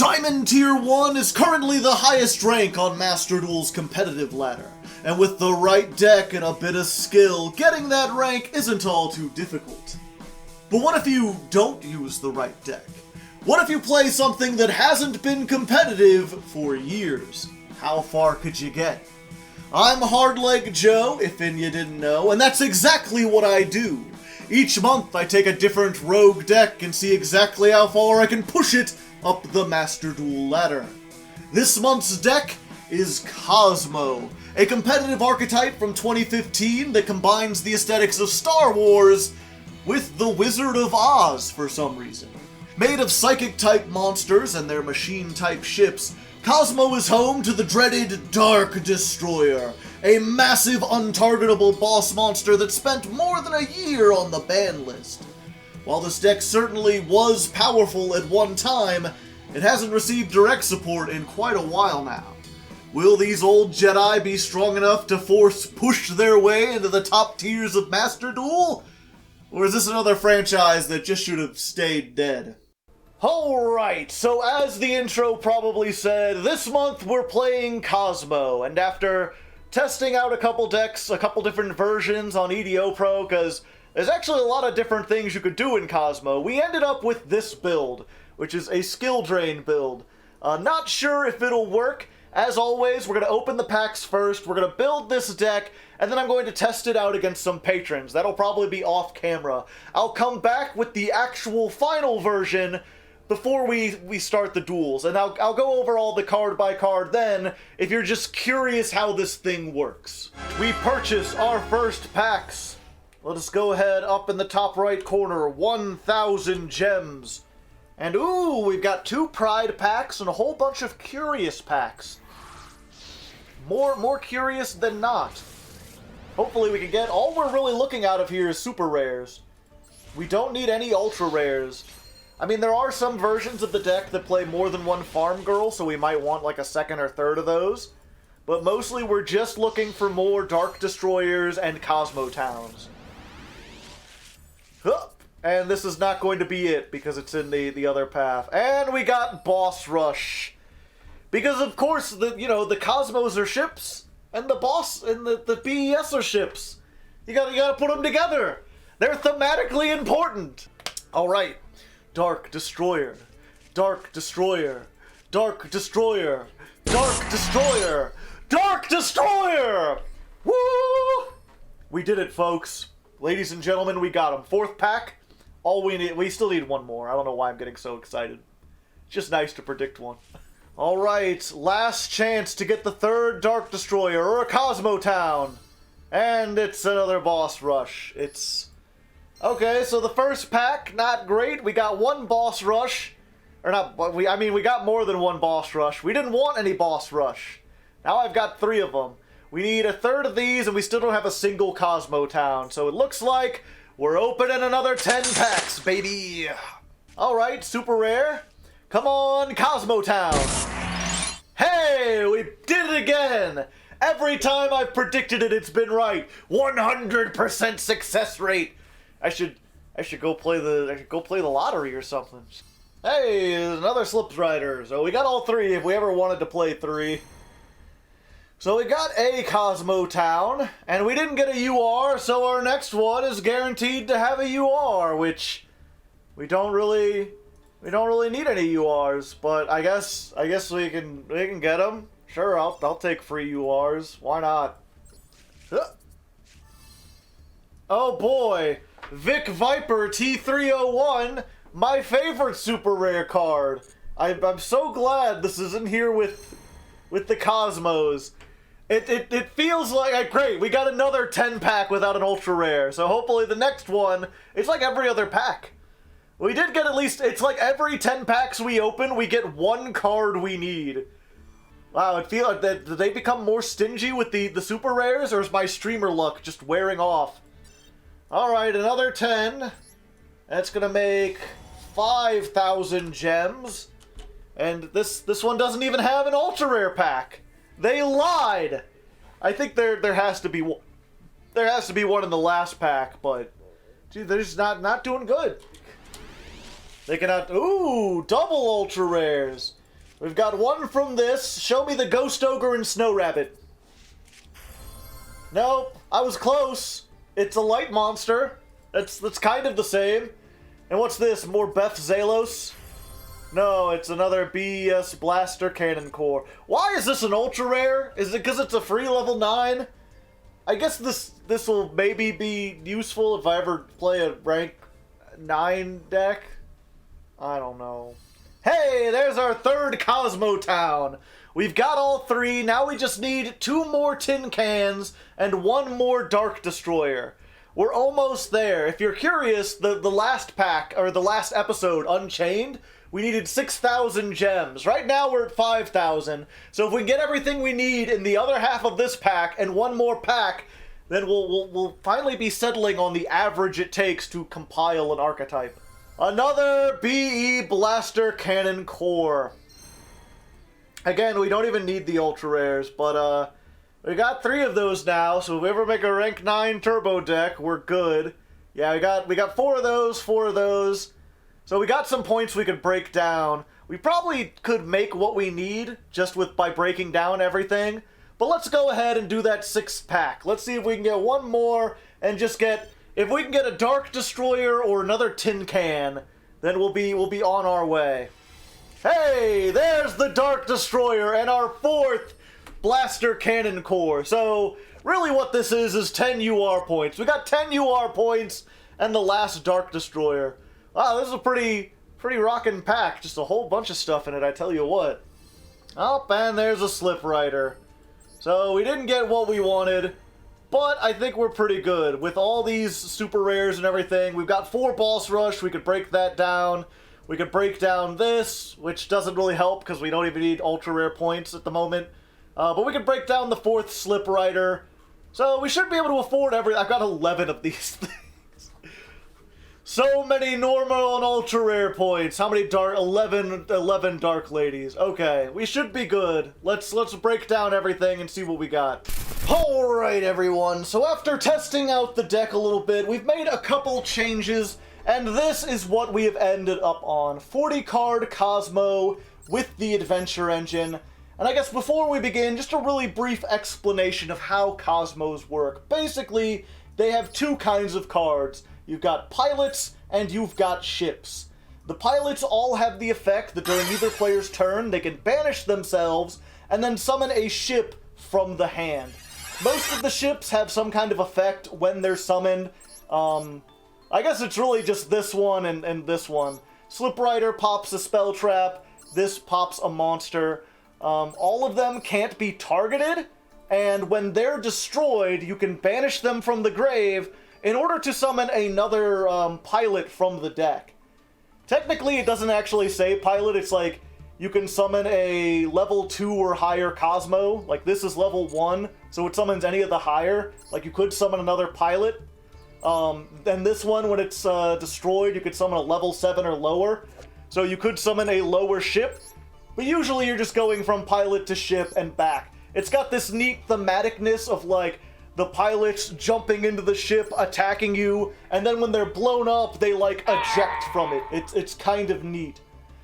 Diamond Tier 1 is currently the highest rank on Master Duel's competitive ladder, and with the right deck and a bit of skill, getting that rank isn't all too difficult. But what if you don't use the right deck? What if you play something that hasn't been competitive for years? How far could you get? I'm Hardleg Joe, if you didn't know, and that's exactly what I do. Each month I take a different rogue deck and see exactly how far I can push it up the Master Duel ladder. This month's deck is Kozmo, a competitive archetype from 2015 that combines the aesthetics of Star Wars with the Wizard of Oz for some reason. Made of psychic-type monsters and their machine-type ships, Kozmo is home to the dreaded Dark Destroyer, a massive untargetable boss monster that spent more than a year on the ban list. While this deck certainly was powerful at one time, it hasn't received direct support in quite a while now. Will these old Jedi be strong enough to push their way into the top tiers of Master Duel? Or is this another franchise that just should have stayed dead? Alright, so as the intro probably said, this month we're playing Kozmo, and after testing out a couple decks, a couple different versions on EDO Pro, because there's actually a lot of different things you could do in Kozmo, we ended up with this build, which is a skill drain build. Not sure if it'll work. As always, we're going to open the packs first, we're going to build this deck, and then I'm going to test it out against some patrons. That'll probably be off camera. I'll come back with the actual final version before we start the duels, and I'll go over all the card by card then, if you're just curious how this thing works. We purchase our first packs. Let us go ahead up in the top right corner, 1,000 gems. And ooh, we've got 2 Pride packs and a whole bunch of Curious packs. More curious than not. Hopefully we can get, all we're really looking out of here is super rares. We don't need any ultra rares. I mean, there are some versions of the deck that play more than one farm girl, so we might want like a second or third of those. But mostly we're just looking for more Dark Destroyers and Kozmo Towns. And this is not going to be it, because it's in the other path. And we got Boss Rush. Because of course, the Kozmos are ships, and the boss and the BES are ships. You gotta put them together. They're thematically important. Alright. Dark Destroyer. Dark Destroyer. Dark Destroyer. Dark Destroyer. Dark Destroyer! Woo! We did it, folks. Ladies and gentlemen, we got him. 4th pack. All we need, we still need one more. I don't know why I'm getting so excited. It's just nice to predict one. Alright, last chance to get the 3rd Dark Destroyer, or a Kozmo Town. And it's another Boss Rush. It's... Okay, so the first pack, not great. We got 1 Boss Rush. Or not, we got more than 1 Boss Rush. We didn't want any Boss Rush. Now I've got 3 of them. We need a 3rd of these, and we still don't have a single Kozmo Town. So it looks like we're opening another 10 packs, baby! Alright, super rare. Come on, Kozmo Town! Hey, we did it again! Every time I've predicted it, it's been right. 100% success rate. I should go play the lottery or something. Hey, another Slips Rider. So we got all 3 if we ever wanted to play 3. So we got a Kozmo Town, and we didn't get a UR, so our next one is guaranteed to have a UR, which we don't really need any URs, but I guess we can get them. Sure, I'll take free URs. Why not? Oh boy, Vic Viper T301, my favorite super rare card. I'm so glad this is in here with the Kozmos. It feels like, great, we got another 10 pack without an ultra rare, so hopefully the next one, it's like every other pack. We did get at least, it's like every 10 packs we open, we get 1 card we need. Wow, it feels like, did they become more stingy with the super rares, or is my streamer luck just wearing off? Alright, another 10. That's gonna make 5,000 gems. And this one doesn't even have an ultra rare pack. They lied! I think there has to be one. There has to be one in the last pack, but dude, they're just not doing good. They cannot. Ooh, double ultra rares. We've got one from this. Show me the Ghost Ogre and Snow Rabbit. Nope, I was close. It's a light monster. That's kind of the same. And what's this? More Beth Zalos? No, it's another BES Blaster Cannon Core. Why is this an ultra rare? Is it because it's a free level 9? I guess this will maybe be useful if I ever play a rank 9 deck. I don't know. Hey, there's our third Kozmo Town. We've got all 3. Now we just need 2 more tin cans and 1 more Dark Destroyer. We're almost there. If you're curious, the last pack, or the last episode, Unchained, we needed 6,000 gems. Right now we're at 5,000. So if we get everything we need in the other half of this pack and 1 more pack, then we'll finally be settling on the average it takes to compile an archetype. Another BE Blaster Cannon Core. Again, we don't even need the ultra rares, but we got 3 of those now, so if we ever make a rank 9 turbo deck, we're good. Yeah, we got 4 of those, 4 of those. So we got some points we could break down. We probably could make what we need just by breaking down everything. But let's go ahead and do that 6th pack. Let's see if we can get 1 more and just get, if we can get a Dark Destroyer or another tin can, then we'll be on our way. Hey, there's the Dark Destroyer and our 4th Blaster Cannon Core. So really what this is 10 UR points. We got 10 UR points and the last Dark Destroyer. Wow, this is a pretty rockin' pack. Just a whole bunch of stuff in it, I tell you what. Oh, and there's a Slip Rider. So we didn't get what we wanted, but I think we're pretty good. With all these super rares and everything, we've got 4 Boss Rush. We could break that down. We could break down this, which doesn't really help because we don't even need ultra rare points at the moment. But we could break down the 4th Slip Rider. So we should be able to afford I've got 11 of these things. So many normal and ultra rare points. How many 11 Dark Ladies. Okay, we should be good. Let's break down everything and see what we got. Alright everyone, so after testing out the deck a little bit, we've made a couple changes, and this is what we have ended up on. 40 card Kozmo with the Adventure engine. And I guess before we begin, just a really brief explanation of how Kozmos work. Basically, they have 2 kinds of cards. You've got pilots, and you've got ships. The pilots all have the effect that during either player's turn, they can banish themselves, and then summon a ship from the hand. Most of the ships have some kind of effect when they're summoned. I guess it's really just this one and this one. Slip Rider pops a spell trap, this pops a monster. All of them can't be targeted, and when they're destroyed, you can banish them from the grave in order to summon another pilot from the deck. Technically, it doesn't actually say pilot, it's like you can summon a level 2 or higher Kozmo. Like this is level 1, so it summons any of the higher. Like you could summon another pilot. Then this one, when it's destroyed, you could summon a level 7 or lower. So you could summon a lower ship, but usually you're just going from pilot to ship and back. It's got this neat thematicness of like, the pilots jumping into the ship, attacking you, and then when they're blown up, they like eject from it. It's kind of neat.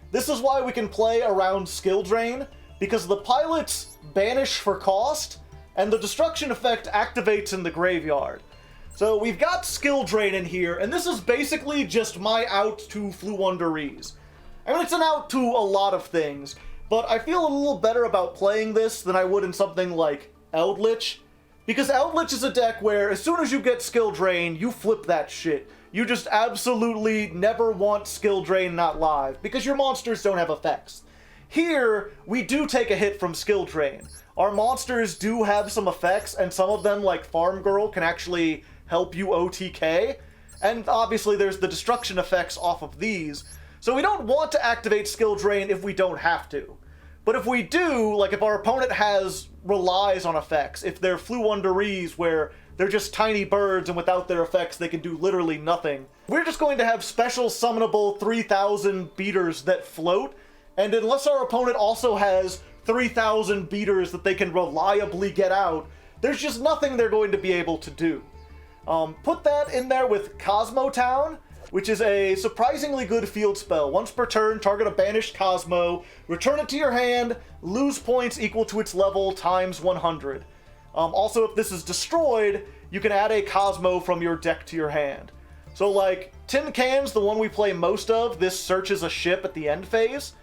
This is why we can play around skill drain, because the pilots banish for cost, and the destruction effect activates in the graveyard. So we've got skill drain in here, and this is basically just my out to Fluunderees. I mean, it's an out to a lot of things, but I feel a little better about playing this than I would in something like Eldlitch. Because Eldlitch is a deck where, as soon as you get skill drain, you flip that shit. You just absolutely never want skill drain not live, because your monsters don't have effects. Here, we do take a hit from skill drain. Our monsters do have some effects, and some of them, like Farm Girl, can actually help you OTK. And obviously there's the destruction effects off of these. So we don't want to activate skill drain if we don't have to. But if we do, like if our opponent relies on effects, if they're Fluunderees where they're just tiny birds and without their effects they can do literally nothing, we're just going to have special summonable 3,000 beaters that float, and unless our opponent also has 3,000 beaters that they can reliably get out, there's just nothing they're going to be able to do. Put that in there with Kozmo Town, which is a surprisingly good field spell. Once per turn, target a banished Kozmo, return it to your hand, lose points equal to its level times 100. Also, if this is destroyed, you can add a Kozmo from your deck to your hand. So like, Tin Can's the one we play most of. This searches a ship at the end phase,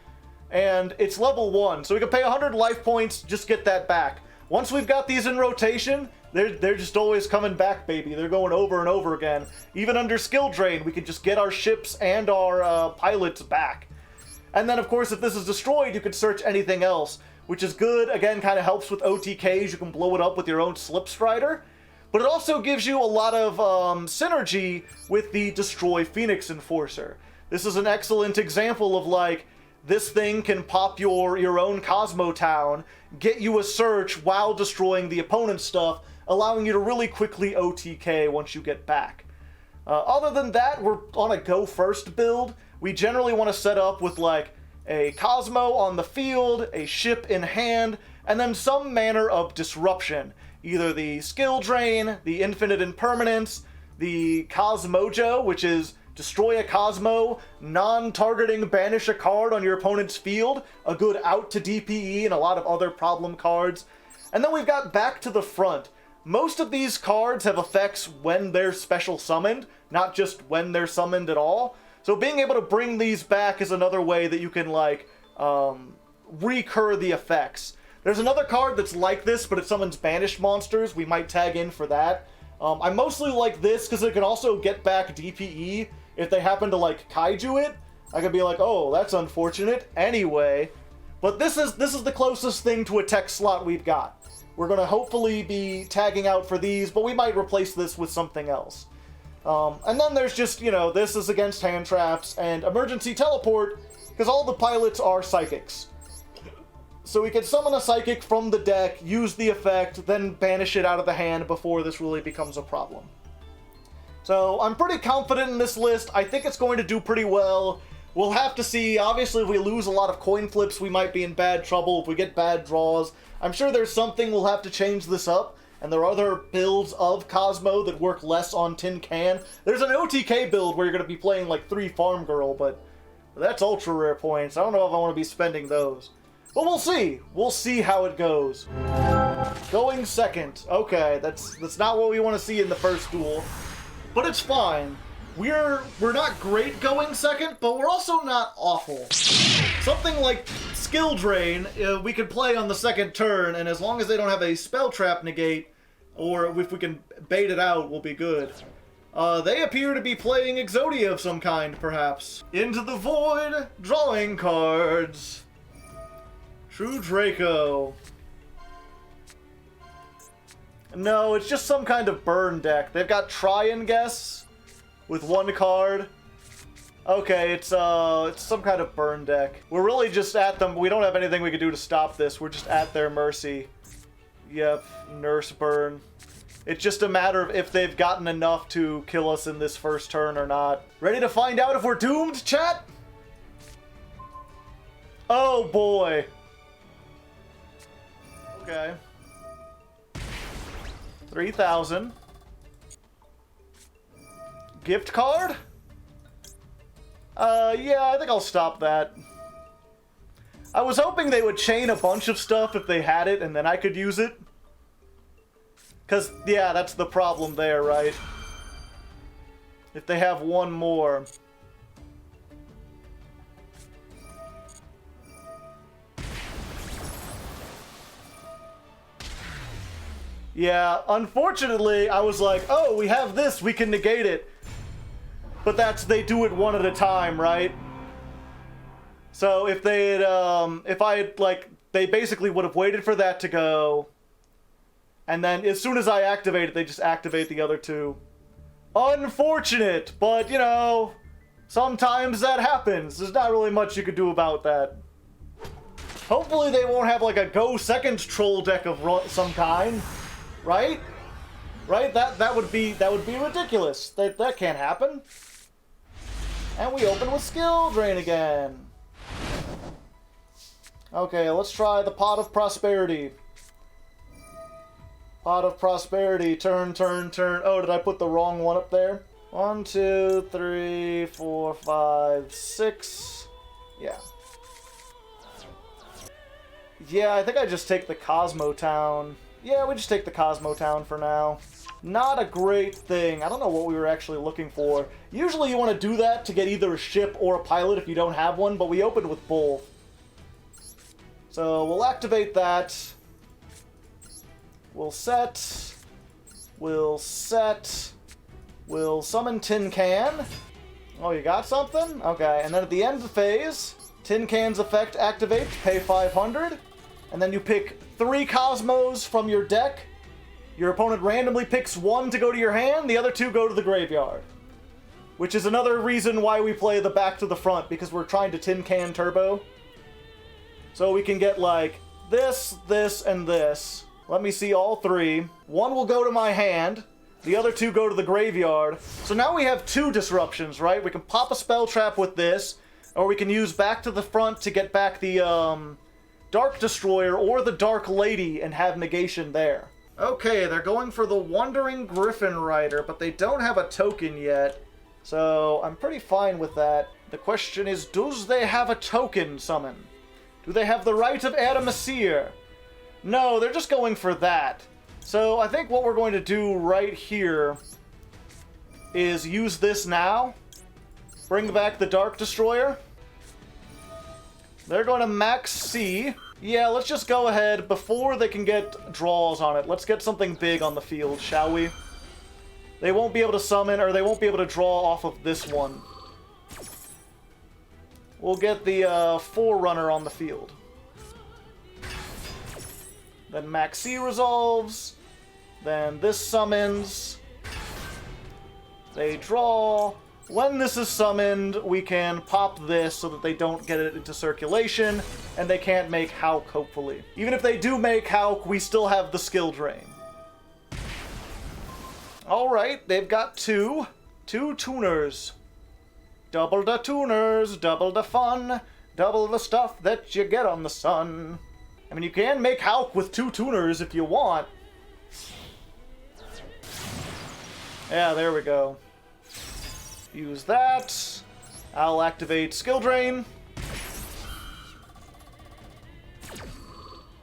and it's level 1, so we can pay 100 life points, just get that back. Once we've got these in rotation, they're just always coming back, baby. They're going over and over again. Even under skill drain, we can just get our ships and our pilots back. And then, of course, if this is destroyed, you can search anything else, which is good. Again, kind of helps with OTKs. You can blow it up with your own Slip Strider. But it also gives you a lot of synergy with the Destroy Phoenix Enforcer. This is an excellent example of, like, this thing can pop your own Kozmo town, get you a search while destroying the opponent's stuff, allowing you to really quickly OTK once you get back. Other than that, we're on a go first build. We generally want to set up with like a Kozmo on the field, a ship in hand, and then some manner of disruption. Either the skill drain, the infinite impermanence, the Kozmojo, which is destroy a Kozmo, non-targeting banish a card on your opponent's field, a good out to DPE and a lot of other problem cards. And then we've got back to the front. Most of these cards have effects when they're special summoned, not just when they're summoned at all. So being able to bring these back is another way that you can, like, recur the effects. There's another card that's like this, but it summons banished monsters. We might tag in for that. I mostly like this because it can also get back DPE if they happen to, like, Kaiju it. I could be like, oh, that's unfortunate. Anyway, but this is the closest thing to a tech slot we've got. We're going to hopefully be tagging out for these, but we might replace this with something else. And then there's just, you know, this is against hand traps and emergency teleport, because all the pilots are psychics. So we can summon a psychic from the deck, use the effect, then banish it out of the hand before this really becomes a problem. So I'm pretty confident in this list. I think it's going to do pretty well. We'll have to see. Obviously, if we lose a lot of coin flips, we might be in bad trouble. If we get bad draws, I'm sure there's something we'll have to change this up. And there are other builds of Kozmo that work less on Tin Can. There's an OTK build where you're going to be playing like 3 Farm Girl, but that's ultra rare points. I don't know if I want to be spending those. But we'll see. We'll see how it goes. Going second. Okay, that's not what we want to see in the first duel. But it's fine. We're not great going second, but we're also not awful. Something like Skill Drain, we can play on the second turn, and as long as they don't have a Spell Trap negate, or if we can bait it out, we'll be good. They appear to be playing Exodia of some kind, perhaps. Into the Void, drawing cards. True Draco. No, it's just some kind of burn deck. They've got Try and Guess with 1 card. Okay, it's some kind of burn deck. We're really just at them. We don't have anything we can do to stop this. We're just at their mercy. Yep, Nurse Burn. It's just a matter of if they've gotten enough to kill us in this first turn or not. Ready to find out if we're doomed, chat? Oh boy. Okay. 3,000. Gift card? Yeah, I think I'll stop that. I was hoping they would chain a bunch of stuff if they had it, and then I could use it. Because, yeah, that's the problem there, right? If they have 1 more. Yeah, unfortunately, I was like, oh, we have this, we can negate it. But they do it 1 at a time, right? So if they had, if I had, like, they basically would have waited for that to go. And then as soon as I activate it, they just activate the other 2. Unfortunate, but, you know, sometimes that happens. There's not really much you could do about that. Hopefully they won't have, like, a go second troll deck of some kind. Right? Right? That would be ridiculous. That can't happen. And we open with Skill Drain again. Okay, let's try the Pot of Prosperity. Pot of Prosperity. Turn, turn, turn. Oh, did I put the wrong one up there? 1, 2, 3, 4, 5, 6. Yeah. Yeah, I think I just take the Kozmo Town. Yeah, we just take the Kozmo Town for now. Not a great thing. I don't know what we were actually looking for. Usually you want to do that to get either a ship or a pilot if you don't have one, but we opened with both. So we'll activate that. We'll set. We'll set. We'll summon Tin Can. Oh, you got something? Okay, and then at the end of the phase, Tin Can's effect activates, pay 500, and then you pick 3 Kozmos from your deck. Your opponent randomly picks 1 to go to your hand, the other 2 go to the graveyard. Which is another reason why we play the back to the front, because we're trying to Tin Can Turbo. So we can get like this, this, and this. Let me see all 3. 1 will go to my hand. The other 2 go to the graveyard. So now we have 2 disruptions, right? We can pop a spell trap with this, or we can use back to the front to get back the Dark Destroyer or the Dark Lady and have negation there. Okay, they're going for the Wandering Griffin Rider, but they don't have a token yet. So I'm pretty fine with that. The question is, does they have a token summon? Do they have the Right of Adamasier? No, they're just going for that. So I think what we're going to do right here is use this now. Bring back the Dark Destroyer. They're going to Maxx C. Yeah, let's just go ahead before they can get draws on it. Let's get something big on the field, shall we? They won't be able to summon, or they won't be able to draw off of this one. We'll get the Forerunner on the field. Then Maxx C resolves. Then this summons. They draw. When this is summoned, we can pop this so that they don't get it into circulation, and they can't make Hauk, hopefully. Even if they do make Hauk, we still have the skill drain. Alright, they've got 2 tuners. Double the tuners, double the fun, double the stuff that you get on the sun. I mean, you can make Hauk with 2 tuners if you want. Yeah, there we go. Use that. I'll activate Skill Drain.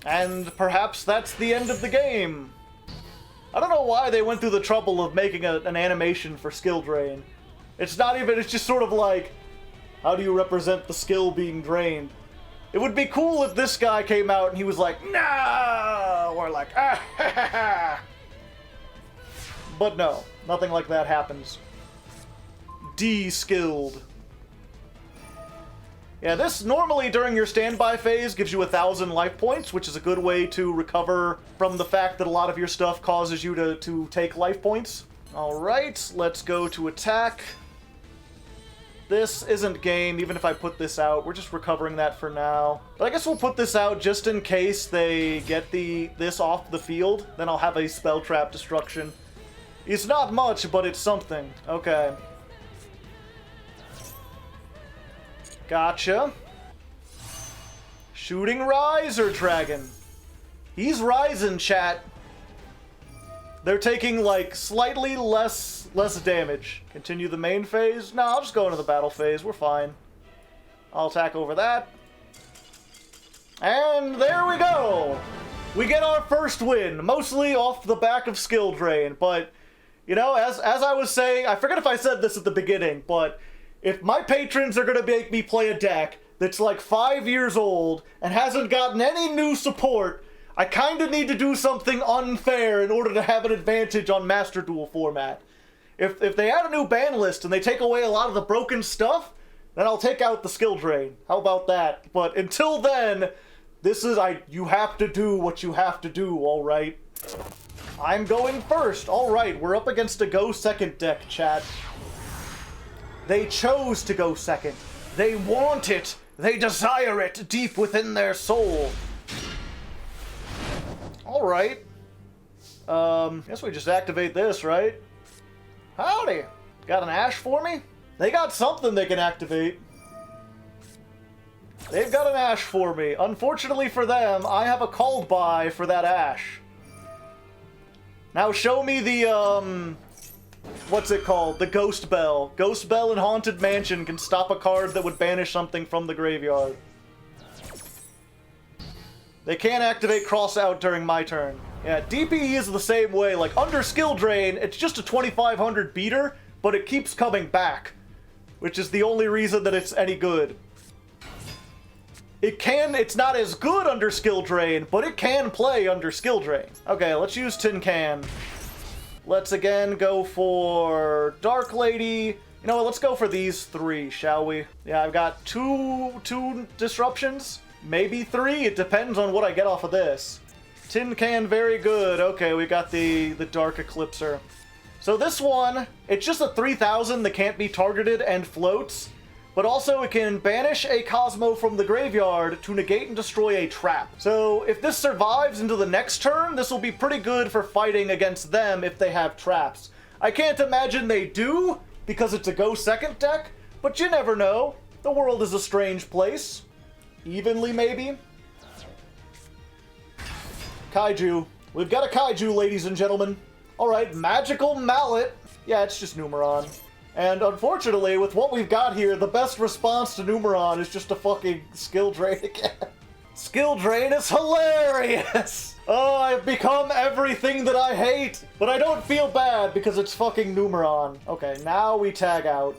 And perhaps that's the end of the game. I don't know why they went through the trouble of making an animation for Skill Drain. It's not even, it's just sort of like, how do you represent the skill being drained? It would be cool if this guy came out and he was like, no! Or like, ah, ha, ha, ha. But no, nothing like that happens. De-skilled. Yeah, this normally during your standby phase gives you 1,000 life points, which is a good way to recover from the fact that a lot of your stuff causes you to take life points. Alright, let's go to attack. This isn't game, even if I put this out. We're just recovering that for now. But I guess we'll put this out just in case they get this off the field. Then I'll have a spell trap destruction. It's not much, but it's something. Okay. Gotcha. Shooting Riser Dragon. He's rising, chat. They're taking, like, slightly less damage. Continue the main phase? No, I'll just go into the battle phase. We're fine. I'll attack over that. And there we go! We get our first win, mostly off the back of Skill Drain. But, you know, as I was saying, I forget if I said this at the beginning, but if my patrons are going to make me play a deck that's like 5 years old and hasn't gotten any new support, I kind of need to do something unfair in order to have an advantage on Master Duel format. If they add a new ban list and they take away a lot of the broken stuff, then I'll take out the skill drain. How about that? But until then, you have to do what you have to do, alright? I'm going first. Alright, we're up against a go second deck, chat. They chose to go second. They want it. They desire it deep within their soul. Alright. Guess we just activate this, right? Howdy. Got an Ash for me? They got something they can activate. They've got an Ash for me. Unfortunately for them, I have a called by for that Ash. Now show me the What's it called? The Ghost Bell. Ghost Bell in Haunted Mansion can stop a card that would banish something from the graveyard. They can't activate Cross Out during my turn. Yeah, DPE is the same way. Like, under Skill Drain, it's just a 2500 beater, but it keeps coming back. Which is the only reason that it's any good. It's not as good under Skill Drain, but it can play under Skill Drain. Okay, let's use Tin Can. Let's again go for Dark Lady. You know what, let's go for these 3, shall we? Yeah, I've got two disruptions. Maybe 3, it depends on what I get off of this. Tin Can, very good. Okay, we got the Dark Eclipser. So this one, it's just a 3000 that can't be targeted and floats. But also it can banish a Kozmo from the graveyard to negate and destroy a trap. So if this survives into the next turn, this will be pretty good for fighting against them if they have traps. I can't imagine they do, because it's a go second deck, but you never know. The world is a strange place. Evenly, maybe? Kaiju. We've got a Kaiju, ladies and gentlemen. Alright, Magical Mallet. Yeah, it's just Numeron. And unfortunately, with what we've got here, the best response to Numeron is just a fucking Skill Drain again. Skill Drain is hilarious! Oh, I've become everything that I hate! But I don't feel bad because it's fucking Numeron. Okay, now we tag out.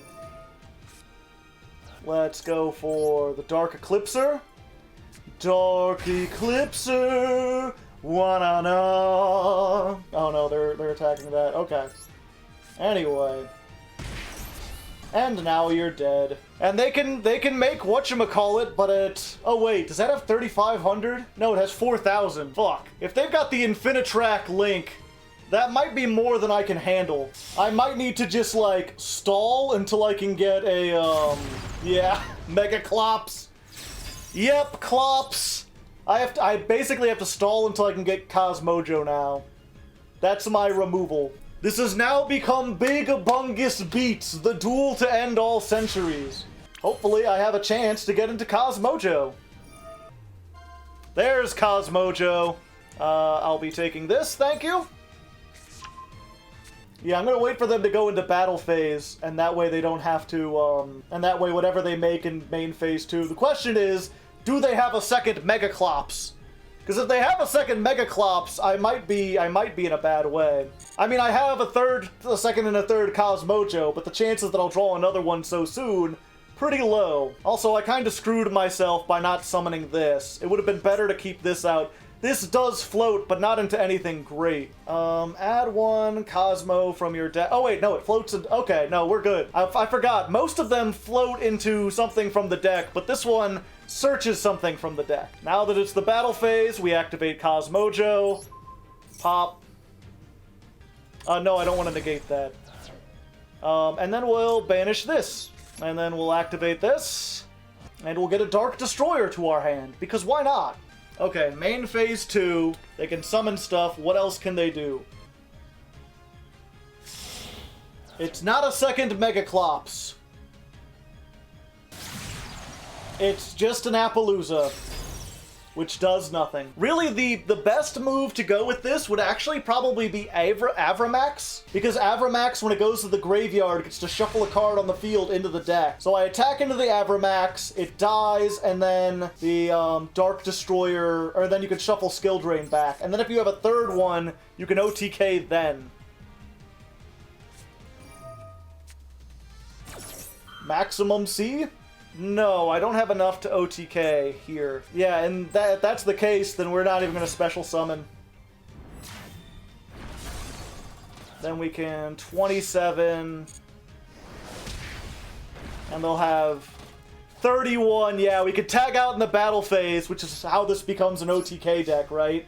Let's go for the Dark Eclipser. Dark Eclipser! Wanna. Oh no, they're attacking that. Okay. Anyway. And now you're dead. And they can make whatchamacallit, but it... Oh wait, does that have 3500? No, it has 4000. Fuck. If they've got the Infinitrack Link, that might be more than I can handle. I might need to just, like, stall until I can get a, yeah, Mega Clops. Yep, Clops. I basically have to stall until I can get Cosmojo now. That's my removal. This has now become Big Bungus Beats, the duel to end all centuries. Hopefully I have a chance to get into Cosmojo. There's Cosmojo. I'll be taking this, thank you. Yeah, I'm gonna wait for them to go into battle phase, and that way they don't have to, and that way whatever they make in main phase 2. The question is, do they have a second Mega Clops? Because if they have a second Mega Clops, I might be in a bad way. I mean, I have a second and a third Cosmojo, but the chances that I'll draw another one so soon, pretty low. Also, I kind of screwed myself by not summoning this. It would have been better to keep this out. This does float, but not into anything great. Add one Kozmo from your deck. Oh wait, no, it floats in... Okay, no, we're good. I forgot. Most of them float into something from the deck, but this one searches something from the deck. Now that it's the battle phase, we activate Cosmojo. Pop. No, I don't want to negate that. And then we'll banish this. And then we'll activate this. And we'll get a Dark Destroyer to our hand, because why not? Okay, main phase 2. They can summon stuff. What else can they do? It's not a second Mega Clops. It's just an Appaloosa, which does nothing. Really, the best move to go with this would actually probably be Avramax, because Avramax, when it goes to the graveyard, gets to shuffle a card on the field into the deck. So I attack into the Avramax, it dies, and then the Dark Destroyer, or then you can shuffle Skill Drain back. And then if you have a third one, you can OTK then. Maximum C? No, I don't have enough to OTK here. Yeah, and if that's the case, then we're not even going to special summon. Then we can 27. And they'll have 31. Yeah, we could tag out in the battle phase, which is how this becomes an OTK deck, right?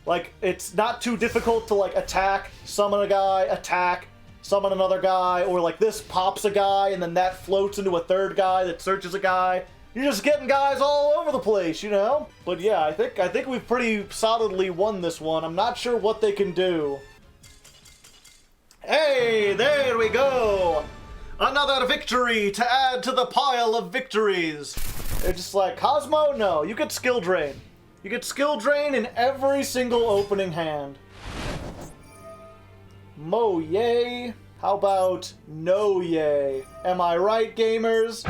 Like, it's not too difficult to, like, attack, summon a guy, attack, summon another guy, or like this pops a guy and then that floats into a third guy that searches a guy. You're just getting guys all over the place, you know? But yeah, I think we've pretty solidly won this one. I'm not sure what they can do. Hey, there we go! Another victory to add to the pile of victories. They're just like, Cosmo? No, you get Skill Drain. You get Skill Drain in every single opening hand. Mo yay? How about no yay? Am I right, gamers?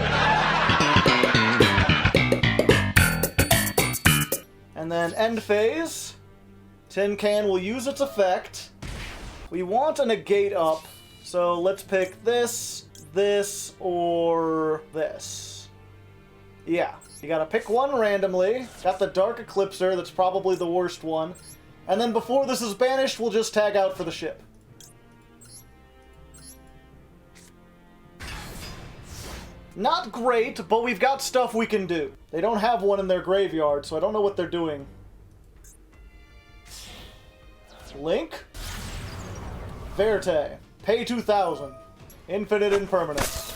And then end phase. Tin Can will use its effect. We want a negate up, so let's pick this, this, or this. Yeah, you gotta pick one randomly. Got the Dark Eclipser, that's probably the worst one. And then before this is banished, we'll just tag out for the ship. Not great, but we've got stuff we can do. They don't have one in their graveyard, so I don't know what they're doing. Link. Verte. Pay 2,000. Infinite Impermanence.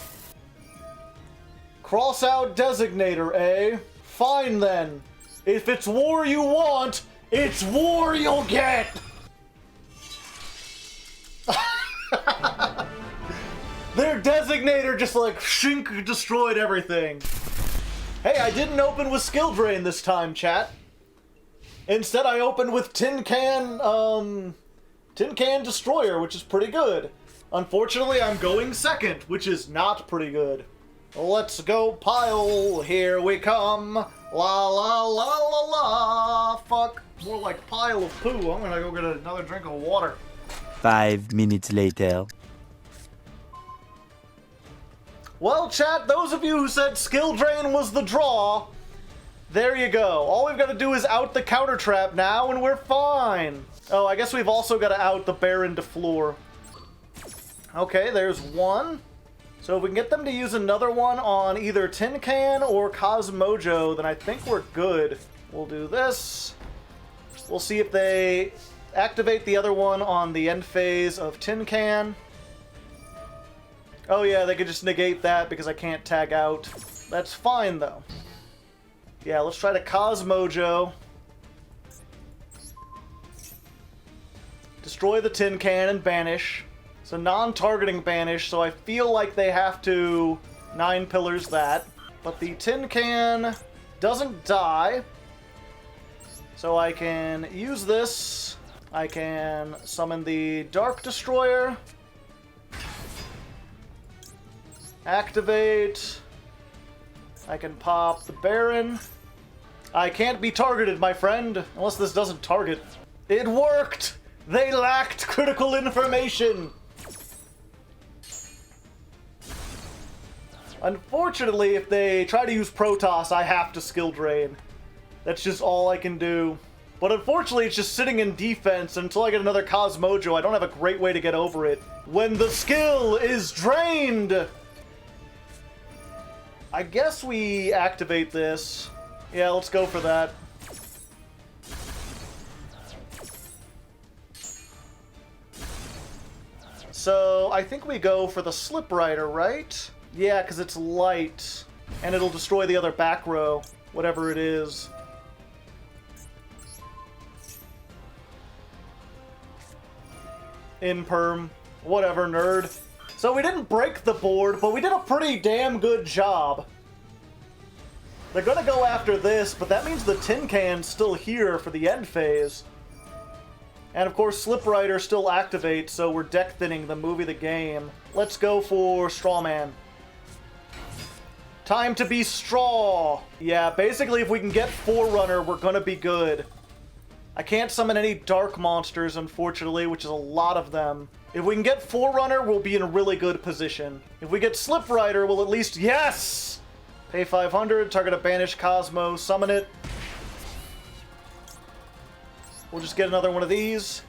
Cross out Designator, eh? Fine then. If it's war you want, it's war you'll get! Their Designator just like shink destroyed everything. Hey, I didn't open with Skill Drain this time, chat. Instead, I opened with Tin Can Destroyer, which is pretty good. Unfortunately, I'm going second, which is not pretty good. Let's go pile, here we come. La la la la la. Fuck, more like pile of poo. I'm gonna go get another drink of water. 5 minutes later. Well, chat, those of you who said Skill Drain was the draw, there you go. All we've got to do is out the counter trap now, and we're fine. Oh, I guess we've also got to out the Baron to floor. Okay, there's one. So if we can get them to use another one on either Tin Can or Kozmojo, then I think we're good. We'll do this. We'll see if they activate the other one on the end phase of Tin Can. Oh yeah, they could just negate that because I can't tag out. That's fine, though. Yeah, let's try to Kozmojo. Destroy the Tin Can and banish. It's a non-targeting banish, so I feel like they have to 9 pillars that. But the Tin Can doesn't die. So I can use this. I can summon the Dark Destroyer. Activate. I can pop the Baron. I can't be targeted, my friend, unless this doesn't target. It worked! They lacked critical information! Unfortunately, if they try to use Protoss, I have to skill drain. That's just all I can do. But unfortunately, it's just sitting in defense until I get another Kozmojo. I don't have a great way to get over it. When the skill is drained! I guess we activate this. Yeah, let's go for that. So, I think we go for the Slip Rider, right? Yeah, because it's light. And it'll destroy the other back row, whatever it is. Imperm. Whatever, nerd. So we didn't break the board, but we did a pretty damn good job. They're gonna go after this, but that means the Tin Can's still here for the end phase. And of course, Slip Rider still activates, so we're deck thinning the movie the game. Let's go for Strawman. Time to be straw! Yeah, basically if we can get Forerunner, we're gonna be good. I can't summon any dark monsters, unfortunately, which is a lot of them. If we can get Forerunner, we'll be in a really good position. If we get Slip Rider, we'll at least... Yes! Pay 500, target a banished Kozmo, summon it. We'll just get another one of these.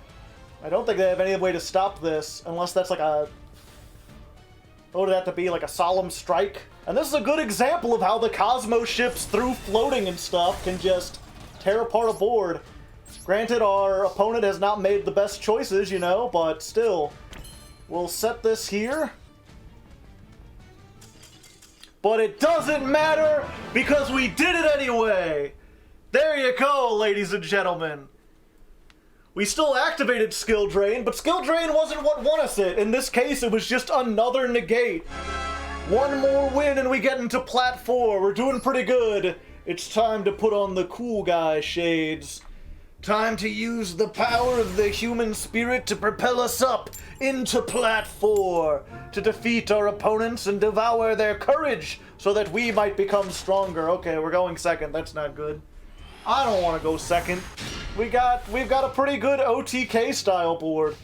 I don't think they have any way to stop this, unless that's like a... What would it have to be, like a solemn strike? And this is a good example of how the Kozmo ships, through floating and stuff, can just tear apart a board. Granted, our opponent has not made the best choices, you know, but still. We'll set this here. But it doesn't matter, because we did it anyway! There you go, ladies and gentlemen. We still activated Skill Drain, but Skill Drain wasn't what won us it. In this case, it was just another negate. One more win and we get into Plat 4. We're doing pretty good. It's time to put on the cool guy shades. Time to use the power of the human spirit to propel us up into Plat 4, to defeat our opponents and devour their courage so that we might become stronger. Okay, we're going second. That's not good. I don't want to go second. We've got a pretty good OTK style board.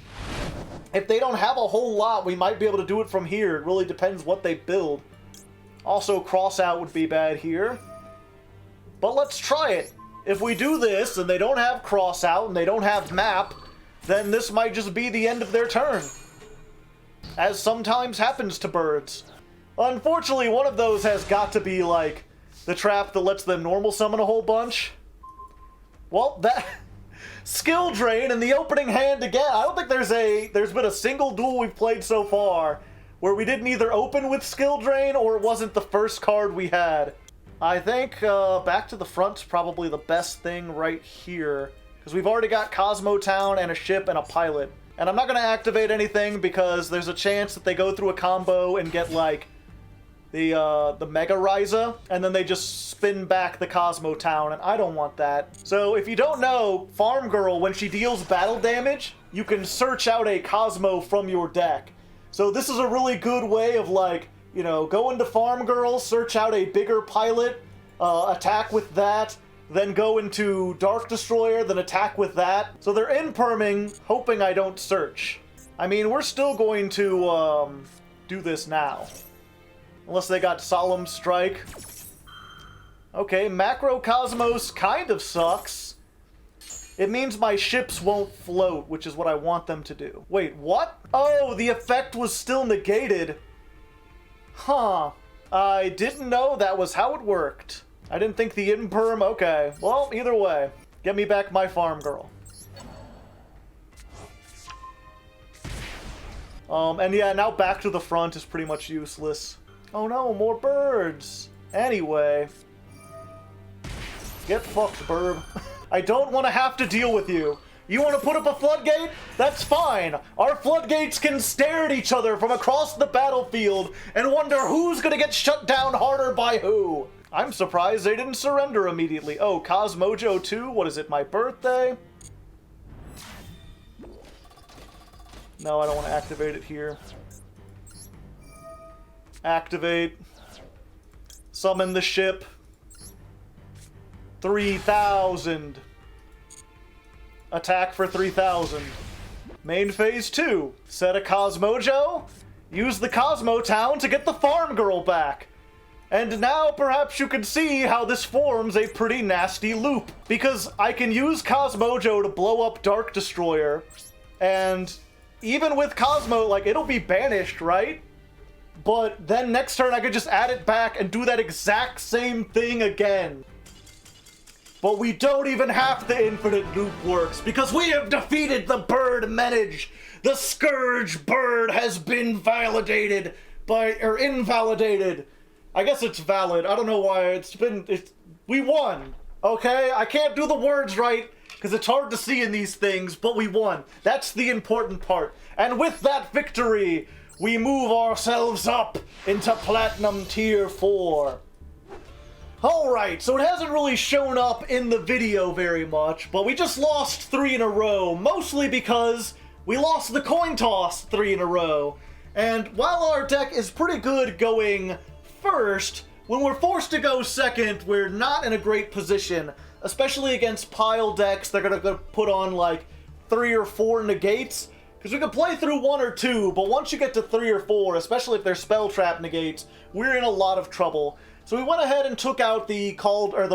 If they don't have a whole lot, we might be able to do it from here. It really depends what they build. Also, cross out would be bad here. But let's try it. If we do this and they don't have cross out and they don't have map, then this might just be the end of their turn. As sometimes happens to birds. Unfortunately, one of those has got to be like the trap that lets them normal summon a whole bunch. Well, that skill drain in the opening hand again. I don't think there's been a single duel we've played so far where we didn't either open with skill drain or it wasn't the first card we had. I think back to the front's probably the best thing right here, because we've already got Kozmo Town and a ship and a pilot. And I'm not going to activate anything because there's a chance that they go through a combo and get like the Mega Ryza, and then they just spin back the Kozmo Town, and I don't want that. So if you don't know, Farm Girl, when she deals battle damage, you can search out a Kozmo from your deck. So this is a really good way of like, you know, go into Farm Girl, search out a bigger pilot, attack with that, then go into Dark Destroyer, then attack with that. So they're in-perming, hoping I don't search. I mean, we're still going to do this now. Unless they got Solemn Strike. Okay, Macro Cosmos kind of sucks. It means my ships won't float, which is what I want them to do. Wait, what? Oh, the effect was still negated. Huh. I didn't know that was how it worked. I didn't think the imperm... Okay. Well, either way. Get me back my Farm Girl. And yeah, now back to the front is pretty much useless. Oh no, more birds! Anyway. Get fucked, burb. I don't want to have to deal with you. You want to put up a floodgate? That's fine. Our floodgates can stare at each other from across the battlefield and wonder who's gonna get shut down harder by who. I'm surprised they didn't surrender immediately. Oh, Cosmojo 2? What is it, my birthday? No, I don't want to activate it here. Activate. Summon the ship. 3,000. Attack for 3,000. Main phase 2. Set a Cosmojo. Use the Kozmo Town to get the Farm Girl back. And now perhaps you can see how this forms a pretty nasty loop. Because I can use Cosmojo to blow up Dark Destroyer. And even with Cosmo, like, it'll be banished, right? But then next turn I could just add it back and do that exact same thing again. But we don't even have the infinite loop works, because we have defeated the bird menage. The Scourge bird has been invalidated. I guess it's valid. I don't know why we won. Okay? I can't do the words right, because it's hard to see in these things, but we won. That's the important part. And with that victory, we move ourselves up into Platinum Tier 4. Alright, so it hasn't really shown up in the video very much, but we just lost 3 in a row, mostly because we lost the coin toss 3 in a row. And while our deck is pretty good going first, when we're forced to go second, we're not in a great position, especially against pile decks. They're gonna put on like 3 or 4 negates, because we can play through 1 or 2, but once you get to 3 or 4, especially if they're spell trap negates, we're in a lot of trouble. So we went ahead and took out the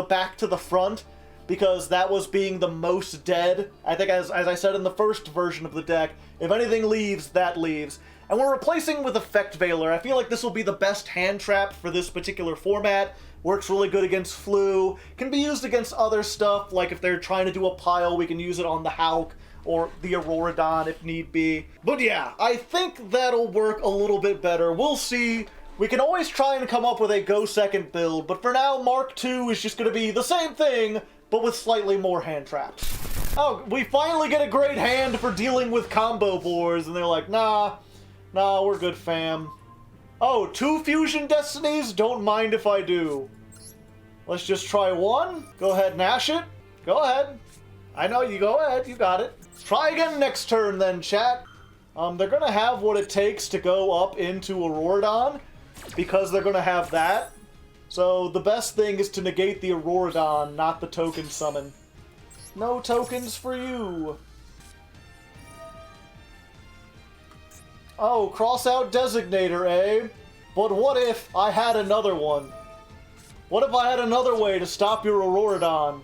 back to the front, because that was being the most dead. I think as I said in the first version of the deck, if anything leaves, that leaves. And we're replacing with Effect Veiler. I feel like this will be the best hand trap for this particular format. Works really good against Flu. Can be used against other stuff, like if they're trying to do a pile, we can use it on the Hulk or the Auroradon if need be. But yeah, I think that'll work a little bit better. We'll see. We can always try and come up with a go second build, but for now, Mark II is just going to be the same thing, but with slightly more hand traps. Oh, we finally get a great hand for dealing with combo boards, and they're like, nah, we're good, fam. Oh, 2 Fusion Destinies? Don't mind if I do. Let's just try 1. Go ahead, Nash it. Go ahead. I know, you go ahead, you got it. Try again next turn then, chat. They're gonna have what it takes to go up into Auroradon, because they're gonna have that. So the best thing is to negate the Auroradon, not the token summon. No tokens for you. Oh, cross out Designator, eh? But what if I had another one? What if I had another way to stop your Auroradon?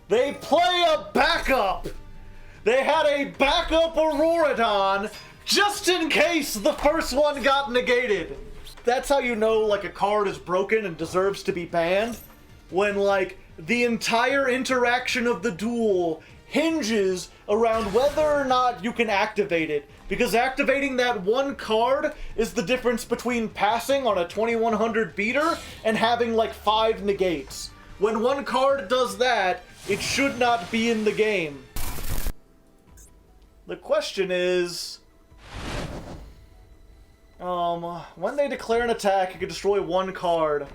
They play a backup! They had a backup Auroradon just in case the first one got negated. That's how you know, like, a card is broken and deserves to be banned. When, like, the entire interaction of the duel hinges around whether or not you can activate it. Because activating that one card is the difference between passing on a 2100 beater and having, like, 5 negates. When one card does that, it should not be in the game. The question is... when they declare an attack, you can destroy one card.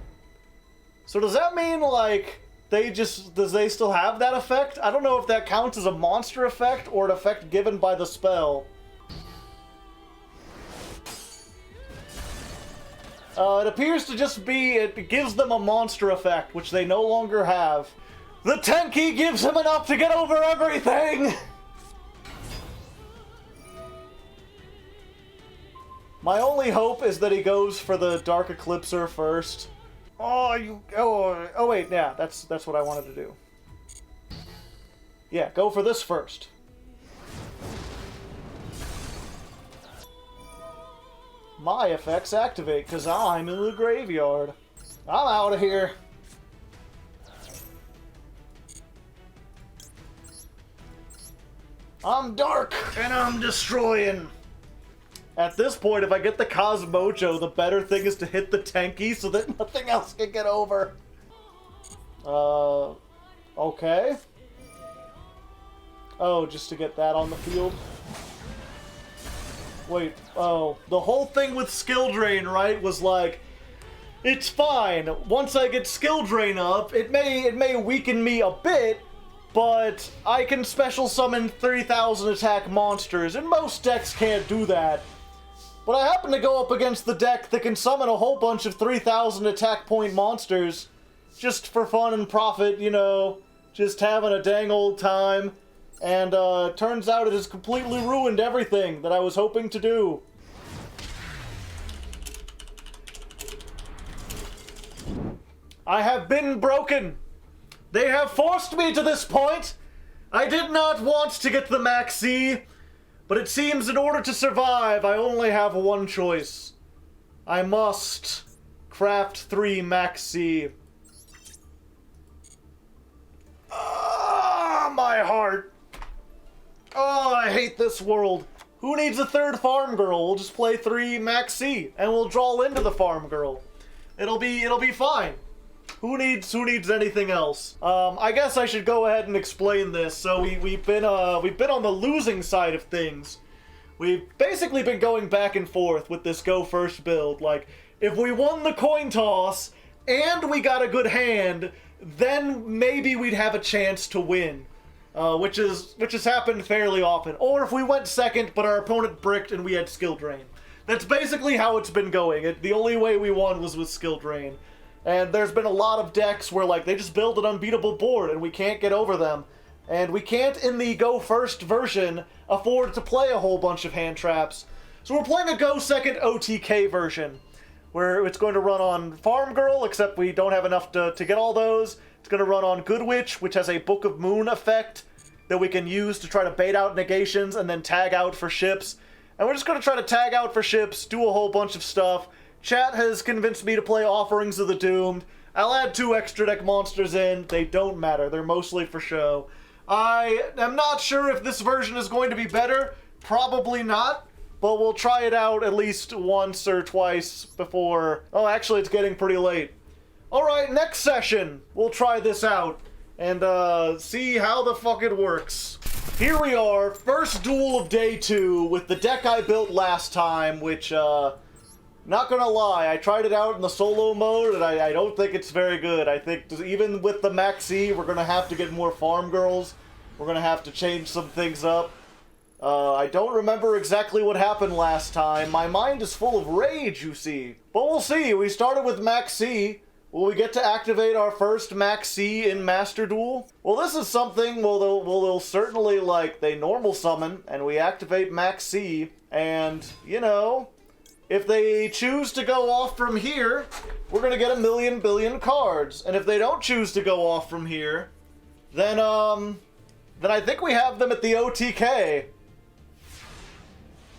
So does that mean, like, does they still have that effect? I don't know if that counts as a monster effect or an effect given by the spell. It appears to just be, it gives them a monster effect, which they no longer have. The Tenki gives him enough to get over everything! My only hope is that he goes for the Dark Eclipser first. Oh wait, yeah, that's what I wanted to do. Yeah, go for this first. My effects activate because I'm in the graveyard. I'm out of here. I'm dark and I'm destroying. At this point, if I get the Kozmojo, the better thing is to hit the Tenki so that nothing else can get over. Okay. Oh, just to get that on the field? Wait, oh. The whole thing with Skill Drain, right, was like, it's fine. Once I get Skill Drain up, it may weaken me a bit, but I can special summon 3000 attack monsters, and most decks can't do that. But I happen to go up against the deck that can summon a whole bunch of 3000 attack point monsters. Just for fun and profit, you know. Just having a dang old time. And turns out it has completely ruined everything that I was hoping to do. I have been broken. They have forced me to this point. I did not want to get the Maxx, but it seems in order to survive, I only have one choice. I must craft 3 Maxx. Ah, my heart. Oh, I hate this world. Who needs a third farm girl? We'll just play 3 Maxx, and we'll draw into the farm girl. It'll be fine. Who needs anything else? I guess I should go ahead and explain this. So we've been on the losing side of things. We've basically been going back and forth with this go first build. Like, if we won the coin toss and we got a good hand, then maybe we'd have a chance to win. Which has happened fairly often. Or if we went second, but our opponent bricked and we had skill drain. That's basically how it's been going. The only way we won was with skill drain. And there's been a lot of decks where, like, they just build an unbeatable board and we can't get over them. And we can't, in the go first version, afford to play a whole bunch of hand traps. So we're playing a go second OTK version, where it's going to run on Farm Girl, except we don't have enough to get all those. It's going to run on Good Witch, which has a Book of Moon effect that we can use to try to bait out negations and then tag out for ships. And we're just going to try to tag out for ships, do a whole bunch of stuff. Chat has convinced me to play Offerings of the Doomed. I'll add 2 extra deck monsters in. They don't matter. They're mostly for show. I am not sure if this version is going to be better. Probably not. But we'll try it out at least once or twice before... Oh, actually, it's getting pretty late. Alright, next session, we'll try this out. And, see how the fuck it works. Here we are, first duel of day 2 with the deck I built last time, which, Not gonna lie, I tried it out in the solo mode, and I don't think it's very good. I think even with the Maxx, we're gonna have to get more farm girls. We're gonna have to change some things up. I don't remember exactly what happened last time. My mind is full of rage, you see. But we'll see. We started with Maxx. Will we get to activate our first Maxx in Master Duel? Well, this is something, they'll certainly, like, they normal summon, and we activate Maxx, and, you know, if they choose to go off from here, we're gonna get 1,000,000 billion cards. And if they don't choose to go off from here, then I think we have them at the OTK.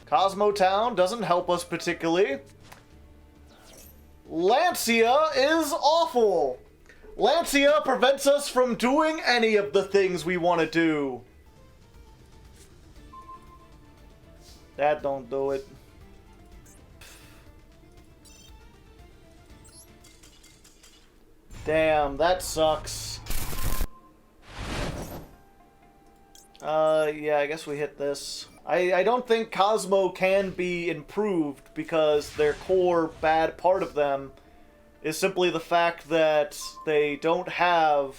Kozmo Town doesn't help us particularly. Lancia is awful. Lancia prevents us from doing any of the things we want to do. That don't do it. Damn, that sucks. Yeah, I guess we hit this. I don't think Kozmo can be improved because their core bad part of them is simply the fact that they don't have,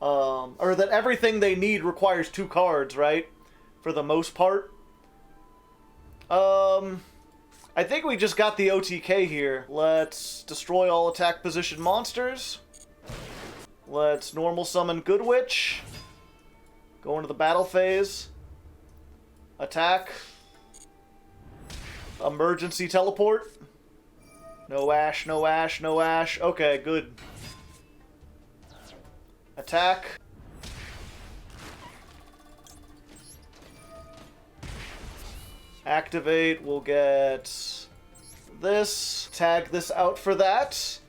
or that everything they need requires 2 cards, right? For the most part. I think we just got the OTK here. Let's destroy all attack position monsters. Let's normal summon Good Witch. Go into the battle phase. Attack. Emergency teleport. No Ash, no Ash, no Ash. Okay, good. Attack. Activate. We'll get this. Tag this out for that.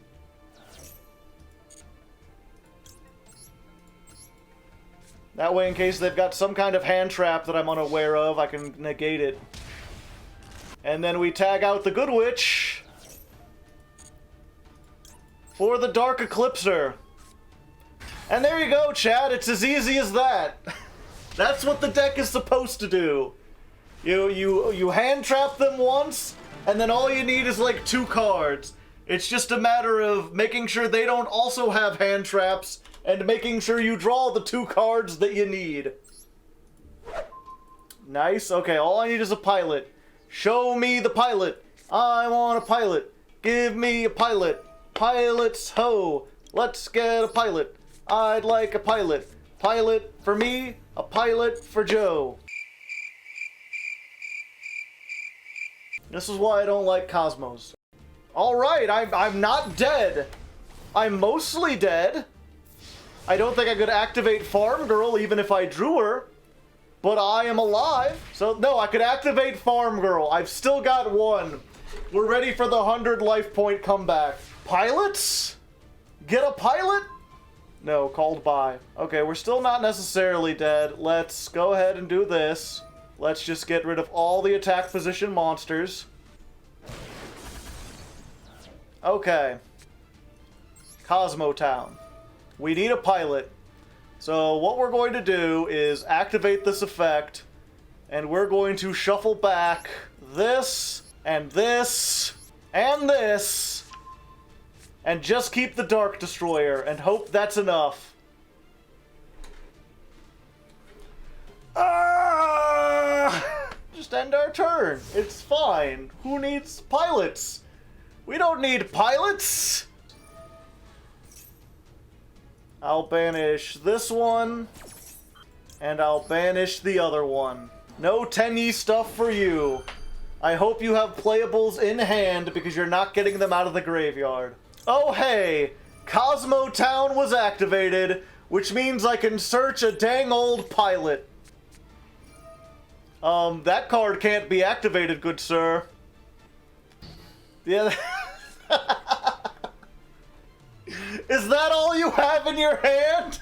That way, in case they've got some kind of hand trap that I'm unaware of, I can negate it. And then we tag out the Good Witch for the Dark Eclipser. And there you go, Chad. It's as easy as that. That's what the deck is supposed to do. You hand trap them once, and then all you need is like 2 cards. It's just a matter of making sure they don't also have hand traps, and making sure you draw the 2 cards that you need. Nice. Okay, all I need is a pilot. Show me the pilot. I want a pilot. Give me a pilot. Pilots, ho. Let's get a pilot. I'd like a pilot. Pilot for me, a pilot for Joe. This is why I don't like Kozmos. Alright, I'm not dead. I'm mostly dead. I don't think I could activate Farm Girl even if I drew her, but I am alive. So, no, I could activate Farm Girl. I've still got 1. We're ready for the 100 life point comeback. Pilots? Get a pilot? No, called by. Okay, we're still not necessarily dead. Let's go ahead and do this. Let's just get rid of all the attack position monsters. Okay. Kozmo Town. We need a pilot. So what we're going to do is activate this effect, and we're going to shuffle back this, and this, and this, and just keep the Dark Destroyer, and hope that's enough. Just end our turn. It's fine. Who needs pilots? We don't need pilots! I'll banish this one, and I'll banish the other one. No Tenyi stuff for you. I hope you have playables in hand because you're not getting them out of the graveyard. Oh hey, Kozmo Town was activated, which means I can search a dang old pilot. That card can't be activated, good sir. Yeah. Is that all you have in your hand?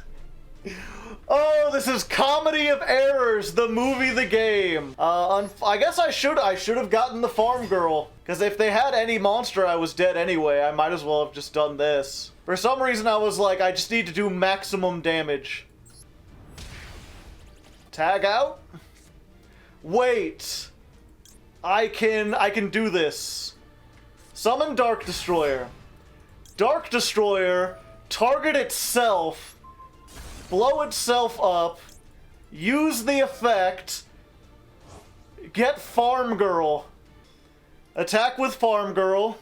Oh, this is Comedy of Errors, the movie, the game. I guess I should have gotten the Farm Girl, because if they had any monster, I was dead anyway. I might as well have just done this. For some reason, I was like, I just need to do maximum damage. Tag out? Wait. I can do this. Summon Dark Destroyer. Dark Destroyer, target itself, blow itself up, use the effect, get Farm Girl, attack with Farm Girl,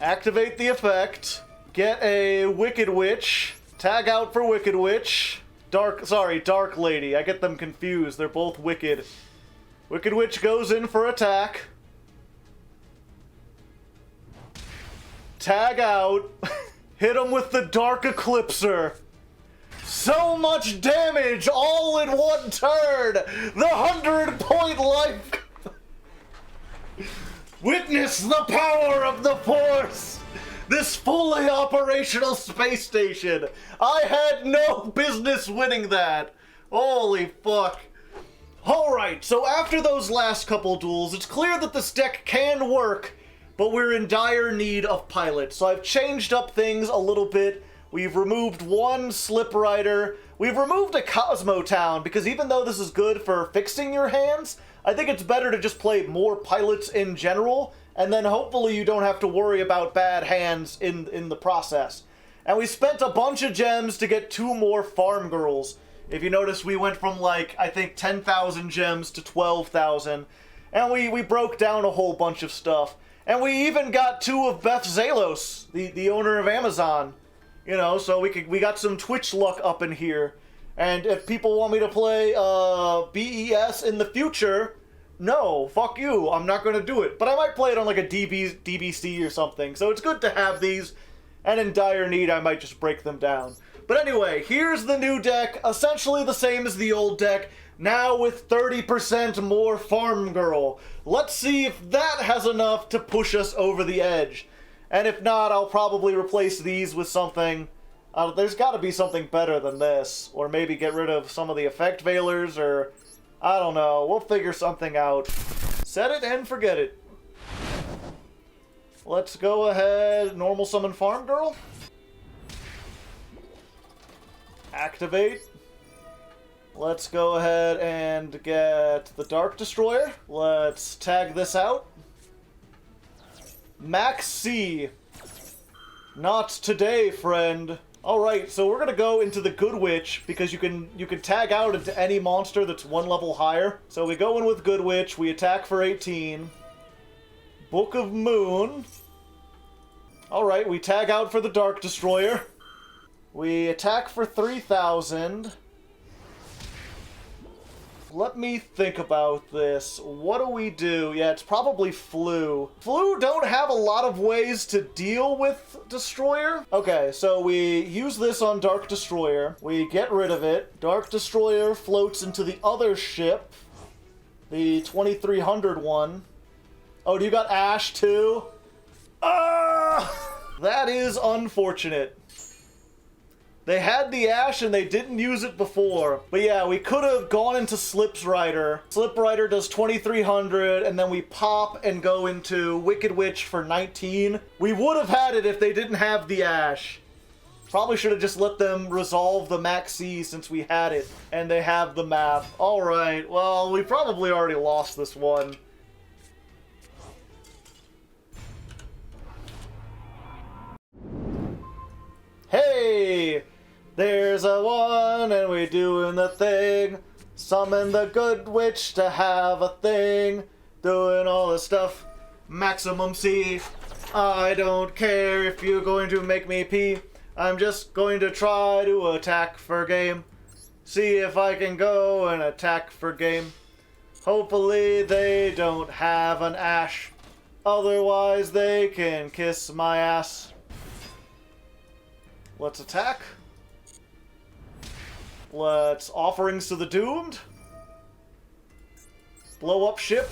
activate the effect, get a Wicked Witch, tag out for Wicked Witch, Dark Lady, I get them confused, they're both Wicked. Wicked Witch goes in for attack. Tag out, hit him with the Dark Eclipser. So much damage all in one turn! The 100-point life! Witness the power of the Force! This fully operational space station! I had no business winning that! Holy fuck. Alright, so after those last couple duels, it's clear that this deck can work, but we're in dire need of pilots. So I've changed up things a little bit. We've removed one Slip Rider. We've removed a Kozmo Town, because even though this is good for fixing your hands, I think it's better to just play more pilots in general, and then hopefully you don't have to worry about bad hands in the process. And we spent a bunch of gems to get 2 more Farm Girls. If you notice, we went from, like, I think 10,000 gems to 12,000, and we broke down a whole bunch of stuff. And we even got 2 of Beth Zalos, the owner of Amazon. You know, so we got some Twitch luck up in here. And if people want me to play BES in the future, no, fuck you, I'm not going to do it. But I might play it on like a DBC or something. So it's good to have these, and in dire need I might just break them down. But anyway, here's the new deck, essentially the same as the old deck, now with 30% more Farm Girl. Let's see if that has enough to push us over the edge. And if not, I'll probably replace these with something. There's got to be something better than this. Or maybe get rid of some of the effect veilers, or I don't know. We'll figure something out. Set it and forget it. Let's go ahead, normal summon Farm Girl. Activate. Let's go ahead and get the Dark Destroyer. Let's tag this out. Maxx. Not today, friend. Alright, so we're gonna go into the Good Witch, because you can tag out into any monster that's 1 level higher. So we go in with Good Witch, we attack for 18. Book of Moon. Alright, we tag out for the Dark Destroyer. We attack for 3,000. Let me think about this. What do we do? Yeah, it's probably Flu. Flu don't have a lot of ways to deal with Destroyer. Okay, so we use this on Dark Destroyer. We get rid of it. Dark Destroyer floats into the other ship. The 2300 one. Oh, do you got Ash too? Ah! That is unfortunate. They had the Ash and they didn't use it before. But yeah, we could have gone into Slip Rider. Slip Rider does 2300, and then we pop and go into Wicked Witch for 19. We would have had it if they didn't have the Ash. Probably should have just let them resolve the Maxx since we had it. And they have the map. Alright, well, we probably already lost this one. Hey! There's a one, and we doing the thing. Summon the Good Witch to have a thing. Doing all the stuff. Maximum C. I don't care if you're going to make me pee. I'm just going to try to attack for game. See if I can go and attack for game. Hopefully they don't have an Ash. Otherwise they can kiss my ass. Let's attack. Let's Offerings to the Doomed. Blow up ship.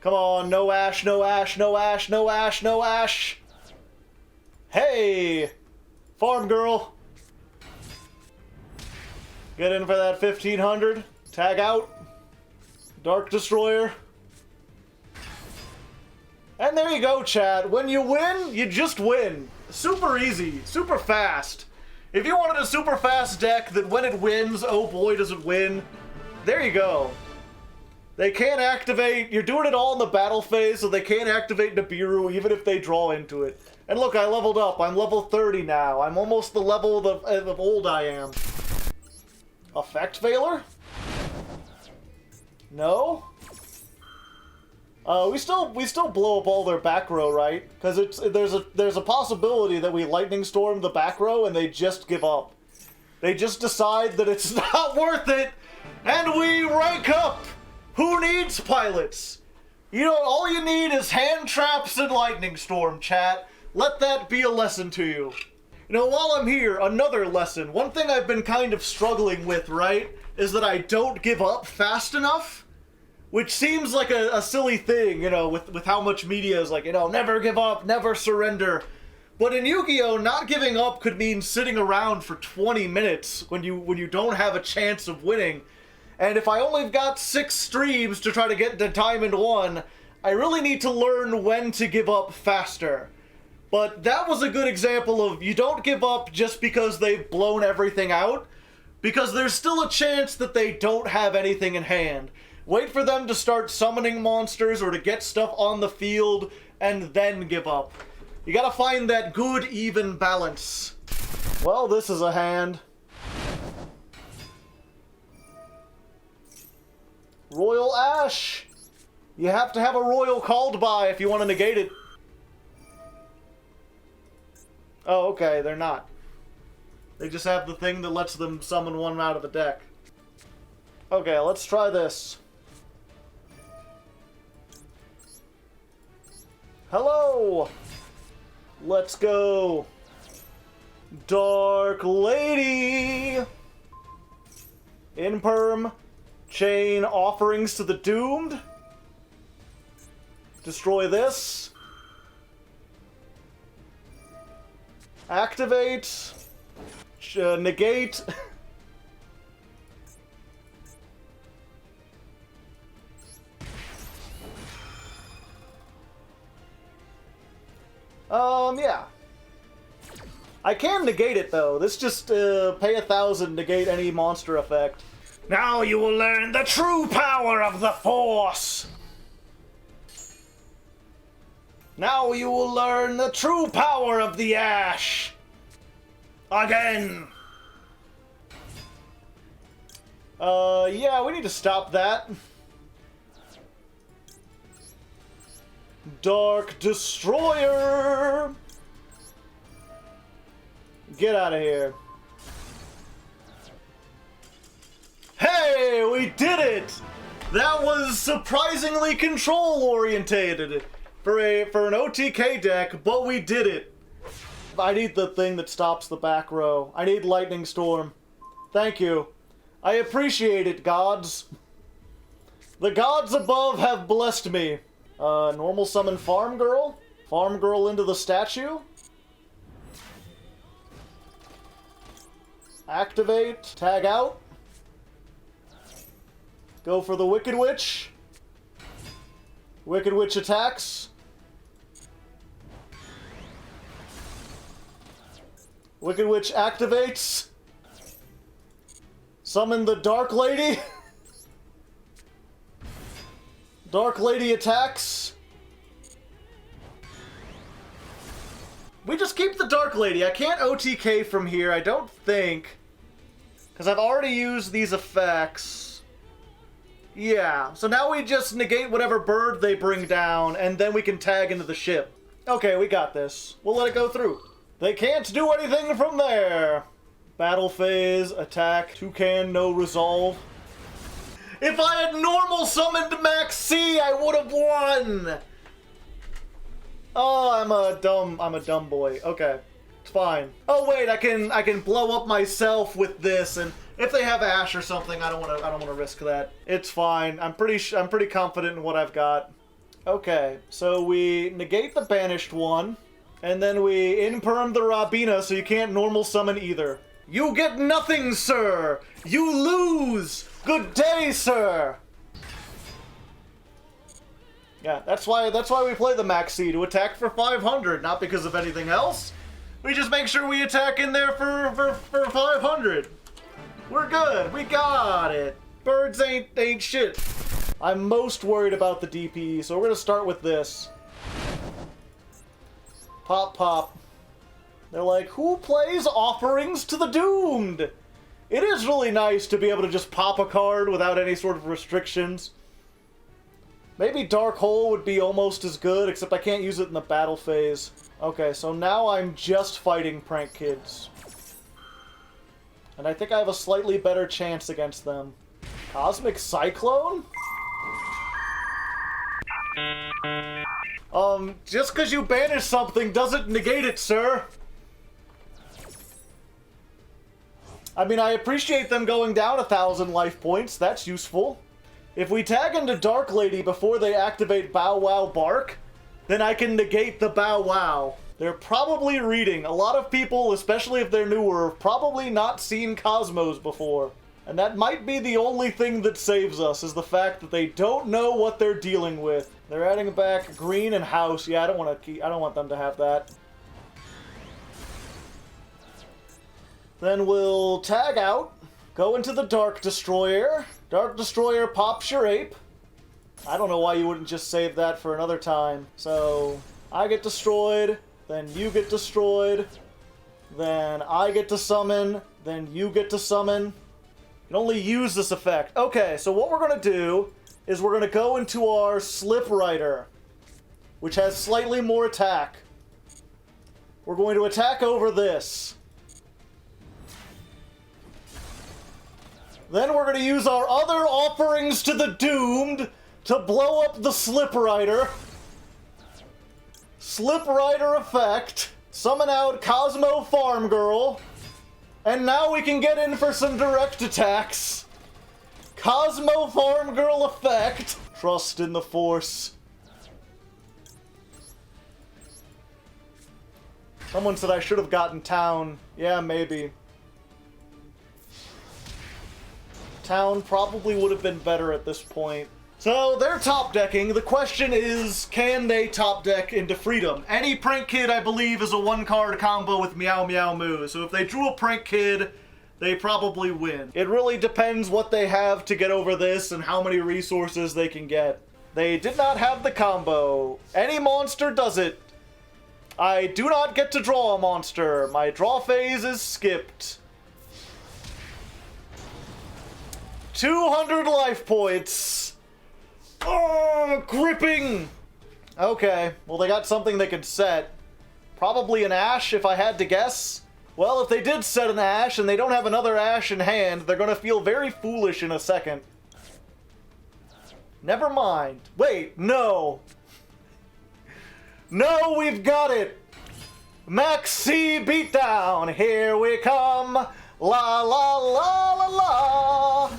Come on, no Ash, no Ash, no Ash, no Ash, no Ash. Hey! Farm Girl. Get in for that 1500. Tag out. Dark Destroyer. And there you go, chat. When you win, you just win. Super easy, super fast. If you wanted a super fast deck that when it wins, oh boy does it win, there you go. They can't activate, you're doing it all in the battle phase, so they can't activate Nibiru even if they draw into it. And look, I leveled up. I'm level 30 now. I'm almost the level of old I am. Effect Veiler? No? We still blow up all their back row, right? Because there's a possibility that we lightning storm the back row and they just give up. They just decide that it's not worth it, and we rank up. Who needs pilots? You know, all you need is hand traps and lightning storm, chat. Let that be a lesson to you. You know, while I'm here, another lesson. One thing I've been kind of struggling with, right, is that I don't give up fast enough. Which seems like a silly thing, you know, with how much media is like, you know, never give up, never surrender. But in Yu-Gi-Oh, not giving up could mean sitting around for 20 minutes when you don't have a chance of winning. And if I only got 6 streams to try to get to Diamond 1, I really need to learn when to give up faster. But that was a good example of you don't give up just because they've blown everything out, because there's still a chance that they don't have anything in hand. Wait for them to start summoning monsters or to get stuff on the field, and then give up. You gotta find that good, even balance. Well, this is a hand. Royal Ash! You have to have a royal called by if you want to negate it. Oh, okay, they're not. They just have the thing that lets them summon one out of the deck. Okay, let's try this. Hello! Let's go! Dark Lady! Imperm. Chain Offerings to the Doomed. Destroy this. Activate. Negate. Yeah. I can negate it, though. This just, pay 1,000, negate any monster effect. Now you will learn the true power of the Force! Now you will learn the true power of the Ash! Again! Yeah, we need to stop that. Dark Destroyer! Get out of here. Hey, we did it! That was surprisingly control-orientated for an OTK deck, but we did it. I need the thing that stops the back row. I need Lightning Storm. Thank you. I appreciate it, gods. The gods above have blessed me. Normal summon Farm Girl. Farm Girl into the statue. Activate. Tag out. Go for the Wicked Witch. Wicked Witch attacks. Wicked Witch activates. Summon the Dark Lady. Dark Lady attacks. We just keep the Dark Lady. I can't OTK from here, I don't think. Because I've already used these effects. Yeah, so now we just negate whatever bird they bring down, and then we can tag into the ship. Okay, we got this. We'll let it go through. They can't do anything from there. Battle phase, attack, toucan, no resolve. If I had normal summoned Maxx, I would have won! Oh, I'm a dumb boy. Okay, it's fine. Oh wait, I can blow up myself with this, and if they have Ash or something, I don't want to risk that. It's fine. I'm pretty confident in what I've got. Okay, so we negate the banished one, and then we imperm the Rabina, so you can't normal summon either. You get nothing, sir. You lose. Good day, sir. Yeah, that's why we play the Maxx, to attack for 500, not because of anything else. We just make sure we attack in there for 500. We're good. We got it. Birds ain't shit. I'm most worried about the DPE, so we're going to start with this. Pop, pop. They're like, who plays Offerings to the Doomed? It is really nice to be able to just pop a card without any sort of restrictions. Maybe Dark Hole would be almost as good, except I can't use it in the battle phase. Okay, so now I'm just fighting Prank Kids. And I think I have a slightly better chance against them. Cosmic Cyclone? Just because you banish something doesn't negate it, sir. I mean, I appreciate them going down 1,000 life points. That's useful. If we tag into Dark Lady before they activate Bow Wow Bark, then I can negate the Bow Wow. They're probably reading. A lot of people, especially if they're newer, have probably not seen Kozmos before. And that might be the only thing that saves us, is the fact that they don't know what they're dealing with. They're adding back Green and House. Yeah, I don't want them to have that. Then we'll tag out, go into the Dark Destroyer. Dark Destroyer pops your ape. I don't know why you wouldn't just save that for another time. So, I get destroyed, then you get destroyed, then I get to summon, then you get to summon. You can only use this effect. Okay, so what we're going to do is we're going to go into our Slip Rider, which has slightly more attack. We're going to attack over this. Then we're going to use our other Offerings to the Doomed to blow up the Slip Rider. Slip Rider effect. Summon out Kozmo Farm Girl. And now we can get in for some direct attacks. Kozmo Farm Girl effect. Trust in the Force. Someone said I should have gotten Town. Yeah, maybe. Town probably would have been better at this point. So, they're top decking. The question is, can they top deck into Freedom? Any Prank Kid, I believe, is a one-card combo with Meow Meow Moo. So if they drew a Prank Kid, they probably win. It really depends what they have to get over this and how many resources they can get. They did not have the combo. Any monster does it. I do not get to draw a monster. My draw phase is skipped. 200 life points. Oh, gripping. Okay, well, they got something they could set. Probably an Ash, if I had to guess. Well, if they did set an Ash and they don't have another Ash in hand, they're gonna feel very foolish in a second. Never mind. Wait, no. No, we've got it. Maxx beatdown. Here we come. La la la la la.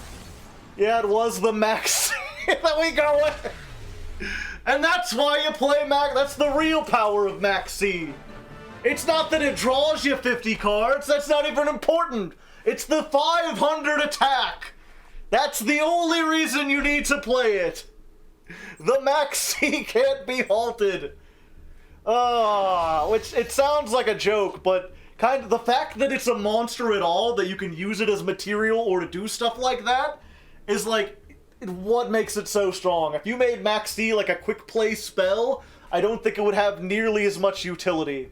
Yeah, it was the Maxx that we go with. And that's why you play Maxx. That's the real power of Maxx. It's not that it draws you 50 cards. That's not even important. It's the 500 attack. That's the only reason you need to play it. The Maxx can't be halted. Which it sounds like a joke, but kind of the fact that it's a monster at all, that you can use it as material or to do stuff like that, is like what makes it so strong. If you made Maxx like a quick play spell, I don't think it would have nearly as much utility.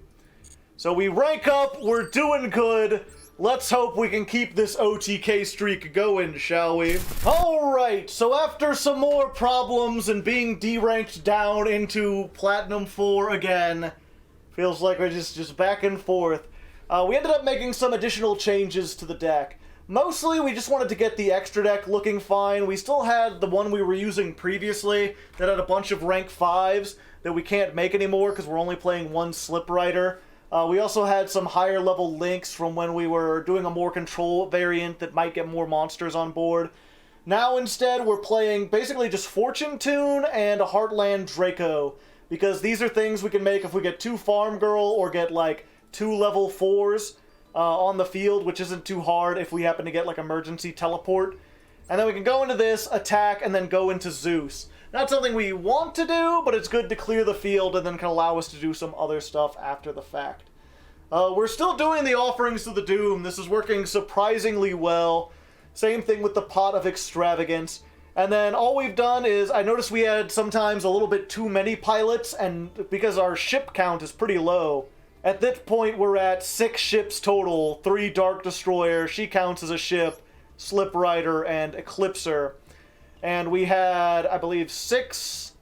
So we rank up, we're doing good. Let's hope we can keep this OTK streak going, shall we? Alright, so after some more problems and being D-ranked down into Platinum 4 again, feels like we're just back and forth, we ended up making some additional changes to the deck. Mostly, we just wanted to get the extra deck looking fine. We still had the one we were using previously that had a bunch of rank 5s that we can't make anymore because we're only playing one Slip Rider. We also had some higher level links from when we were doing a more control variant that might get more monsters on board. Now instead we're playing basically just Fortune Tune and a Heartland Draco, because these are things we can make if we get 2 Farm Girl or get like 2 level 4s on the field, which isn't too hard if we happen to get like emergency teleport. And then we can go into this, attack, and then go into Zeus. Not something we want to do, but it's good to clear the field and then can allow us to do some other stuff after the fact. We're still doing the Offerings to the Doom. This is working surprisingly well. Same thing with the Pot of Extravagance. And then all we've done is, I noticed we had sometimes a little bit too many pilots, and because our ship count is pretty low, at this point we're at 6 ships total, 3 Dark Destroyer, she counts as a ship, Slip Rider, and Eclipser. And we had, I believe, 6,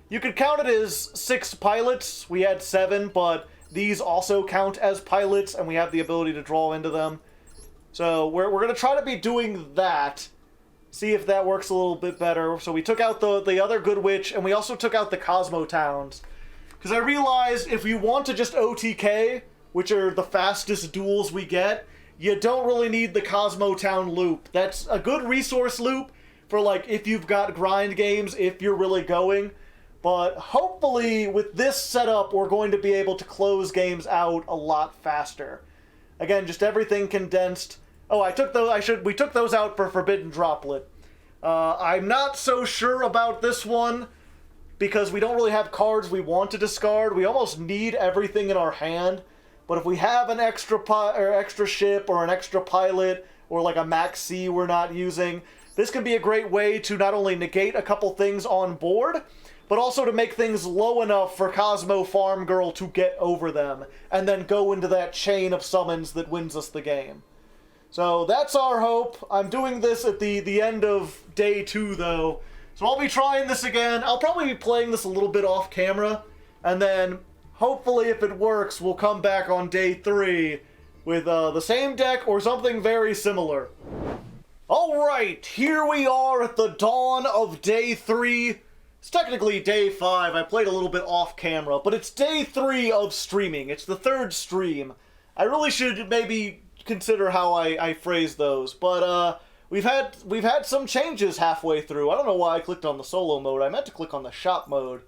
you could count it as 6 pilots, we had 7, but these also count as pilots, and we have the ability to draw into them. So we're going to try to be doing that. See if that works a little bit better. So we took out the other Good Witch, and we also took out the Kozmo Towns. Because I realized if you want to just OTK, which are the fastest duels we get, you don't really need the Kozmo Town loop. That's a good resource loop for, like, if you've got grind games, if you're really going. But hopefully, with this setup, we're going to be able to close games out a lot faster. Again, just everything condensed. Oh, we took those out for Forbidden Droplet. I'm not so sure about this one, because we don't really have cards we want to discard. We almost need everything in our hand. But if we have an extra ship, or an extra pilot, or like a Maxx we're not using, this can be a great way to not only negate a couple things on board, but also to make things low enough for Kozmo Farm Girl to get over them, and then go into that chain of summons that wins us the game. So that's our hope. I'm doing this at the end of day 2, though. So I'll be trying this again. I'll probably be playing this a little bit off camera, and then hopefully if it works, we'll come back on day 3 with the same deck or something very similar. Alright, here we are at the dawn of day 3. It's technically day 5. I played a little bit off camera, but it's day 3 of streaming. It's the 3rd stream. I really should maybe consider how I phrase those, but we've had some changes halfway through. I don't know why I clicked on the solo mode. I meant to click on the shop mode.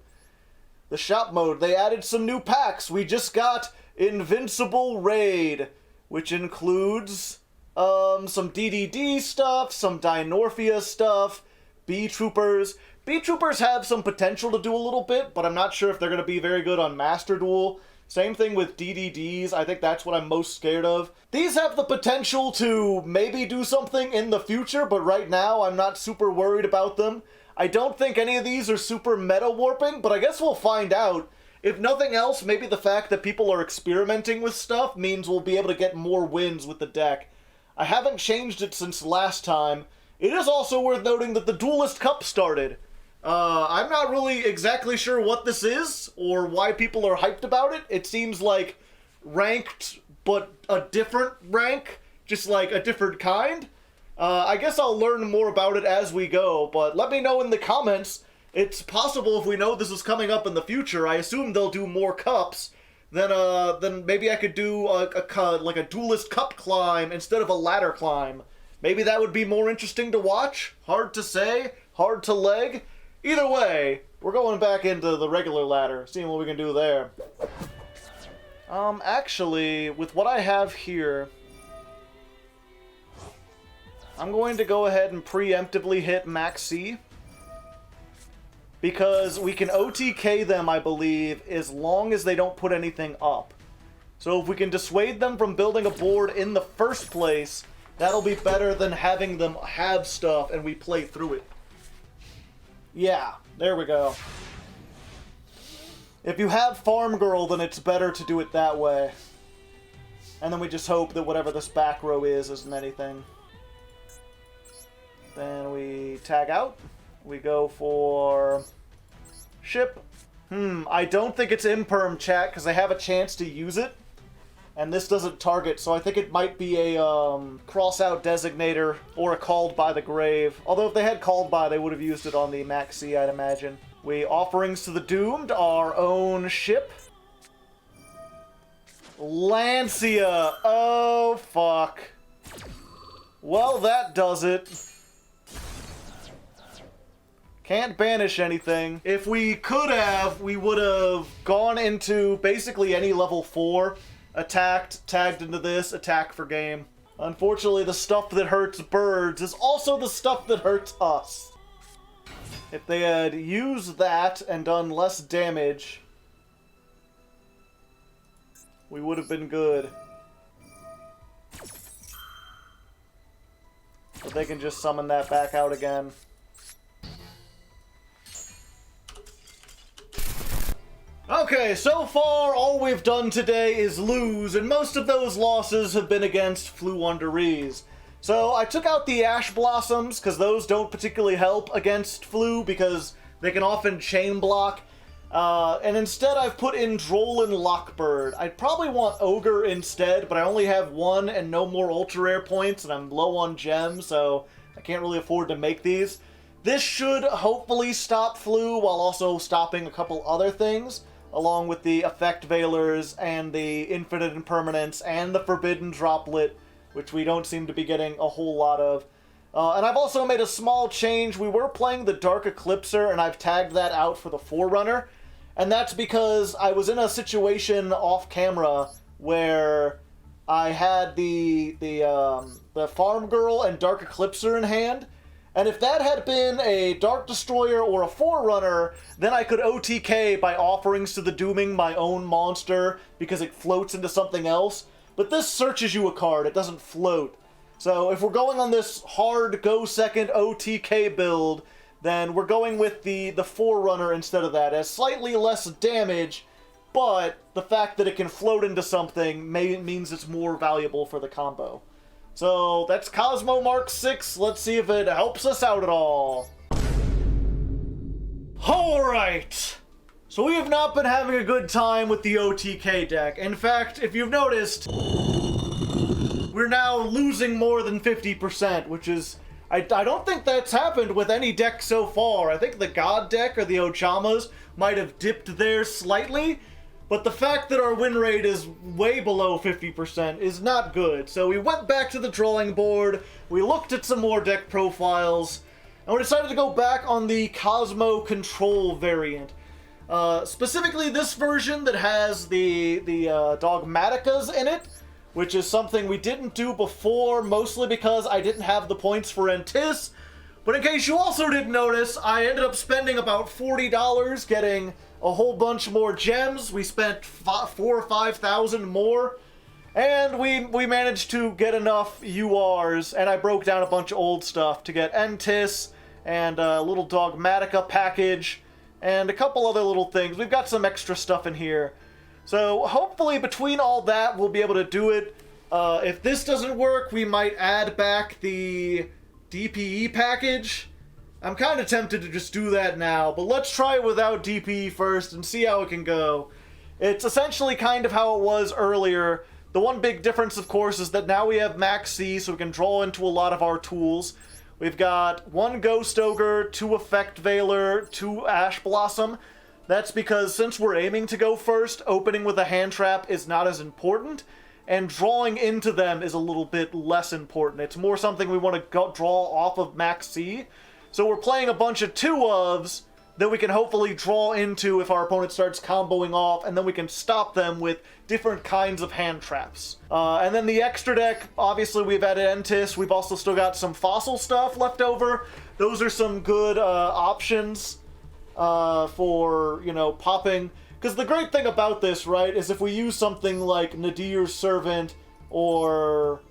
The shop mode, they added some new packs. We just got Invincible Raid, which includes some DDD stuff, some Dinorphia stuff, Beetroopers. Beetroopers have some potential to do a little bit, but I'm not sure if they're going to be very good on Master Duel. Same thing with DDDs. I think that's what I'm most scared of. These have the potential to maybe do something in the future, but right now I'm not super worried about them. I don't think any of these are super meta warping, but I guess we'll find out. If nothing else, maybe the fact that people are experimenting with stuff means we'll be able to get more wins with the deck. I haven't changed it since last time. It is also worth noting that the Duelist Cup started. I'm not really exactly sure what this is, or why people are hyped about it. It seems like ranked, but a different rank, just like a different kind. I guess I'll learn more about it as we go, but let me know in the comments. It's possible if we know this is coming up in the future, I assume they'll do more cups, then maybe I could do like a Duelist Cup climb instead of a ladder climb. Maybe that would be more interesting to watch. Hard to say, hard to leg. Either way, we're going back into the regular ladder, seeing what we can do there. Actually, with what I have here, I'm going to go ahead and preemptively hit Maxx, because we can OTK them, I believe, as long as they don't put anything up. So if we can dissuade them from building a board in the first place, that'll be better than having them have stuff and we play through it. Yeah, there we go. If you have Farm Girl, then it's better to do it that way. And then we just hope that whatever this back row isn't anything. Then we tag out. We go for ship. I don't think it's imperm, chat, because I have a chance to use it. And this doesn't target, so I think it might be a cross-out designator or a called by the grave. Although if they had called by, they would have used it on the Maxx, I'd imagine. We offerings to the doomed, our own ship. Lancia. Oh, fuck. Well, that does it. Can't banish anything. If we could have, we would have gone into basically any level 4. Attacked, tagged into this, attack for game. Unfortunately, the stuff that hurts birds is also the stuff that hurts us. If they had used that and done less damage, we would have been good. But they can just summon that back out again. Okay, so far all we've done today is lose, and most of those losses have been against Flu Underees. So I took out the Ash Blossoms, because those don't particularly help against Flu, because they can often chain block. And instead I've put in Droll and Lockbird. I'd probably want Ogre instead, but I only have one and no more Ultra Rare points, and I'm low on gems, so I can't really afford to make these. This should hopefully stop Flu, while also stopping a couple other things, along with the Effect Veilers, and the Infinite Impermanence, and the Forbidden Droplet, which we don't seem to be getting a whole lot of. And I've also made a small change. We were playing the Dark Eclipser, and I've tagged that out for the Forerunner. And that's because I was in a situation off camera where I had the Farm Girl and Dark Eclipser in hand. And if that had been a Dark Destroyer or a Forerunner, then I could OTK by Offerings to the Dooming my own monster because it floats into something else. But this searches you a card, it doesn't float. So if we're going on this hard go second OTK build, then we're going with the Forerunner instead of that. It has slightly less damage, but the fact that it can float into something means it's more valuable for the combo. So that's Kozmo Mark 6. Let's see if it helps us out at all. Alright! So we have not been having a good time with the OTK deck. In fact, if you've noticed, we're now losing more than 50%, which is... I don't think that's happened with any deck so far. I think the God deck or the Ochamas might have dipped there slightly, but the fact that our win rate is way below 50% is not good. So we went back to the drawing board, we looked at some more deck profiles, and we decided to go back on the Kozmo Control variant. Specifically this version that has the Dogmaticas in it, which is something we didn't do before, mostly because I didn't have the points for Entis. But in case you also didn't notice, I ended up spending about $40 getting a whole bunch more gems. We spent 4,000 or 5,000 more, and we managed to get enough URs, and I broke down a bunch of old stuff to get Entis, and a little Dogmatica package, and a couple other little things. We've got some extra stuff in here. So hopefully between all that, we'll be able to do it. If this doesn't work, we might add back the DPE package. I'm kind of tempted to just do that now, but let's try it without DPE first and see how it can go. It's essentially kind of how it was earlier. The one big difference, of course, is that now we have Maxx, so we can draw into a lot of our tools. We've got 1 Ghost Ogre, 2 Effect Veiler, 2 Ash Blossom. That's because since we're aiming to go first, opening with a hand trap is not as important, and drawing into them is a little bit less important. It's more something we want to draw off of Maxx. So we're playing a bunch of 2-ofs that we can hopefully draw into if our opponent starts comboing off, and then we can stop them with different kinds of hand traps. And then the extra deck, obviously we've added Entis. We've also still got some fossil stuff left over. Those are some good options for, you know, popping. Because the great thing about this, right, is if we use something like Nadir's Servant, or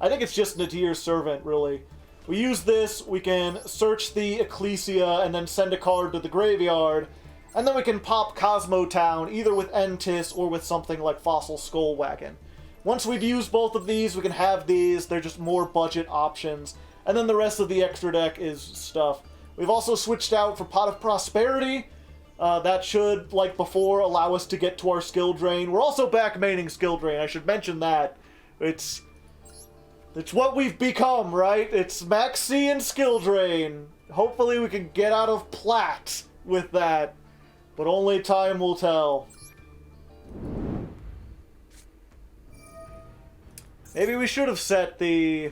I think it's just Nadir's Servant, really. We use this, we can search the Ecclesia and then send a card to the graveyard, and then we can pop Cosmo Town either with Entis or with something like Fossil Skull Wagon. Once we've used both of these, we can have these. They're just more budget options. And then the rest of the extra deck is stuff. We've also switched out for Pot of Prosperity. That should, like before, allow us to get to our skill drain. We're also back maining skill drain. I should mention that. It's what we've become, right? It's Maxx and skill drain. Hopefully we can get out of plat with that. But only time will tell. Maybe we should have set the...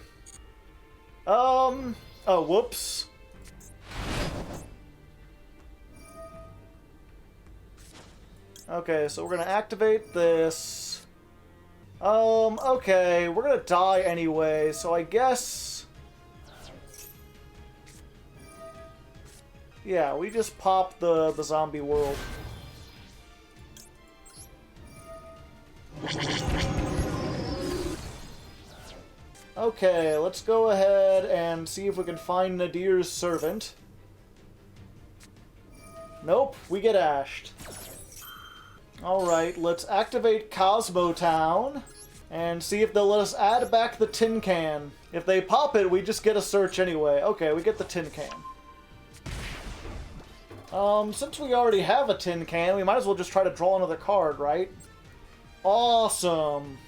Oh, whoops. Okay, so we're gonna activate this. Okay, we're gonna die anyway, so I guess... Yeah, we just pop the zombie world. Okay, let's go ahead and see if we can find Nadir's Servant. Nope, we get ashed. Alright, let's activate Kozmo Town and see if they'll let us add back the tin can. If they pop it, we just get a search anyway. Okay, we get the tin can. Since we already have a tin can, we might as well just try to draw another card, right? Awesome!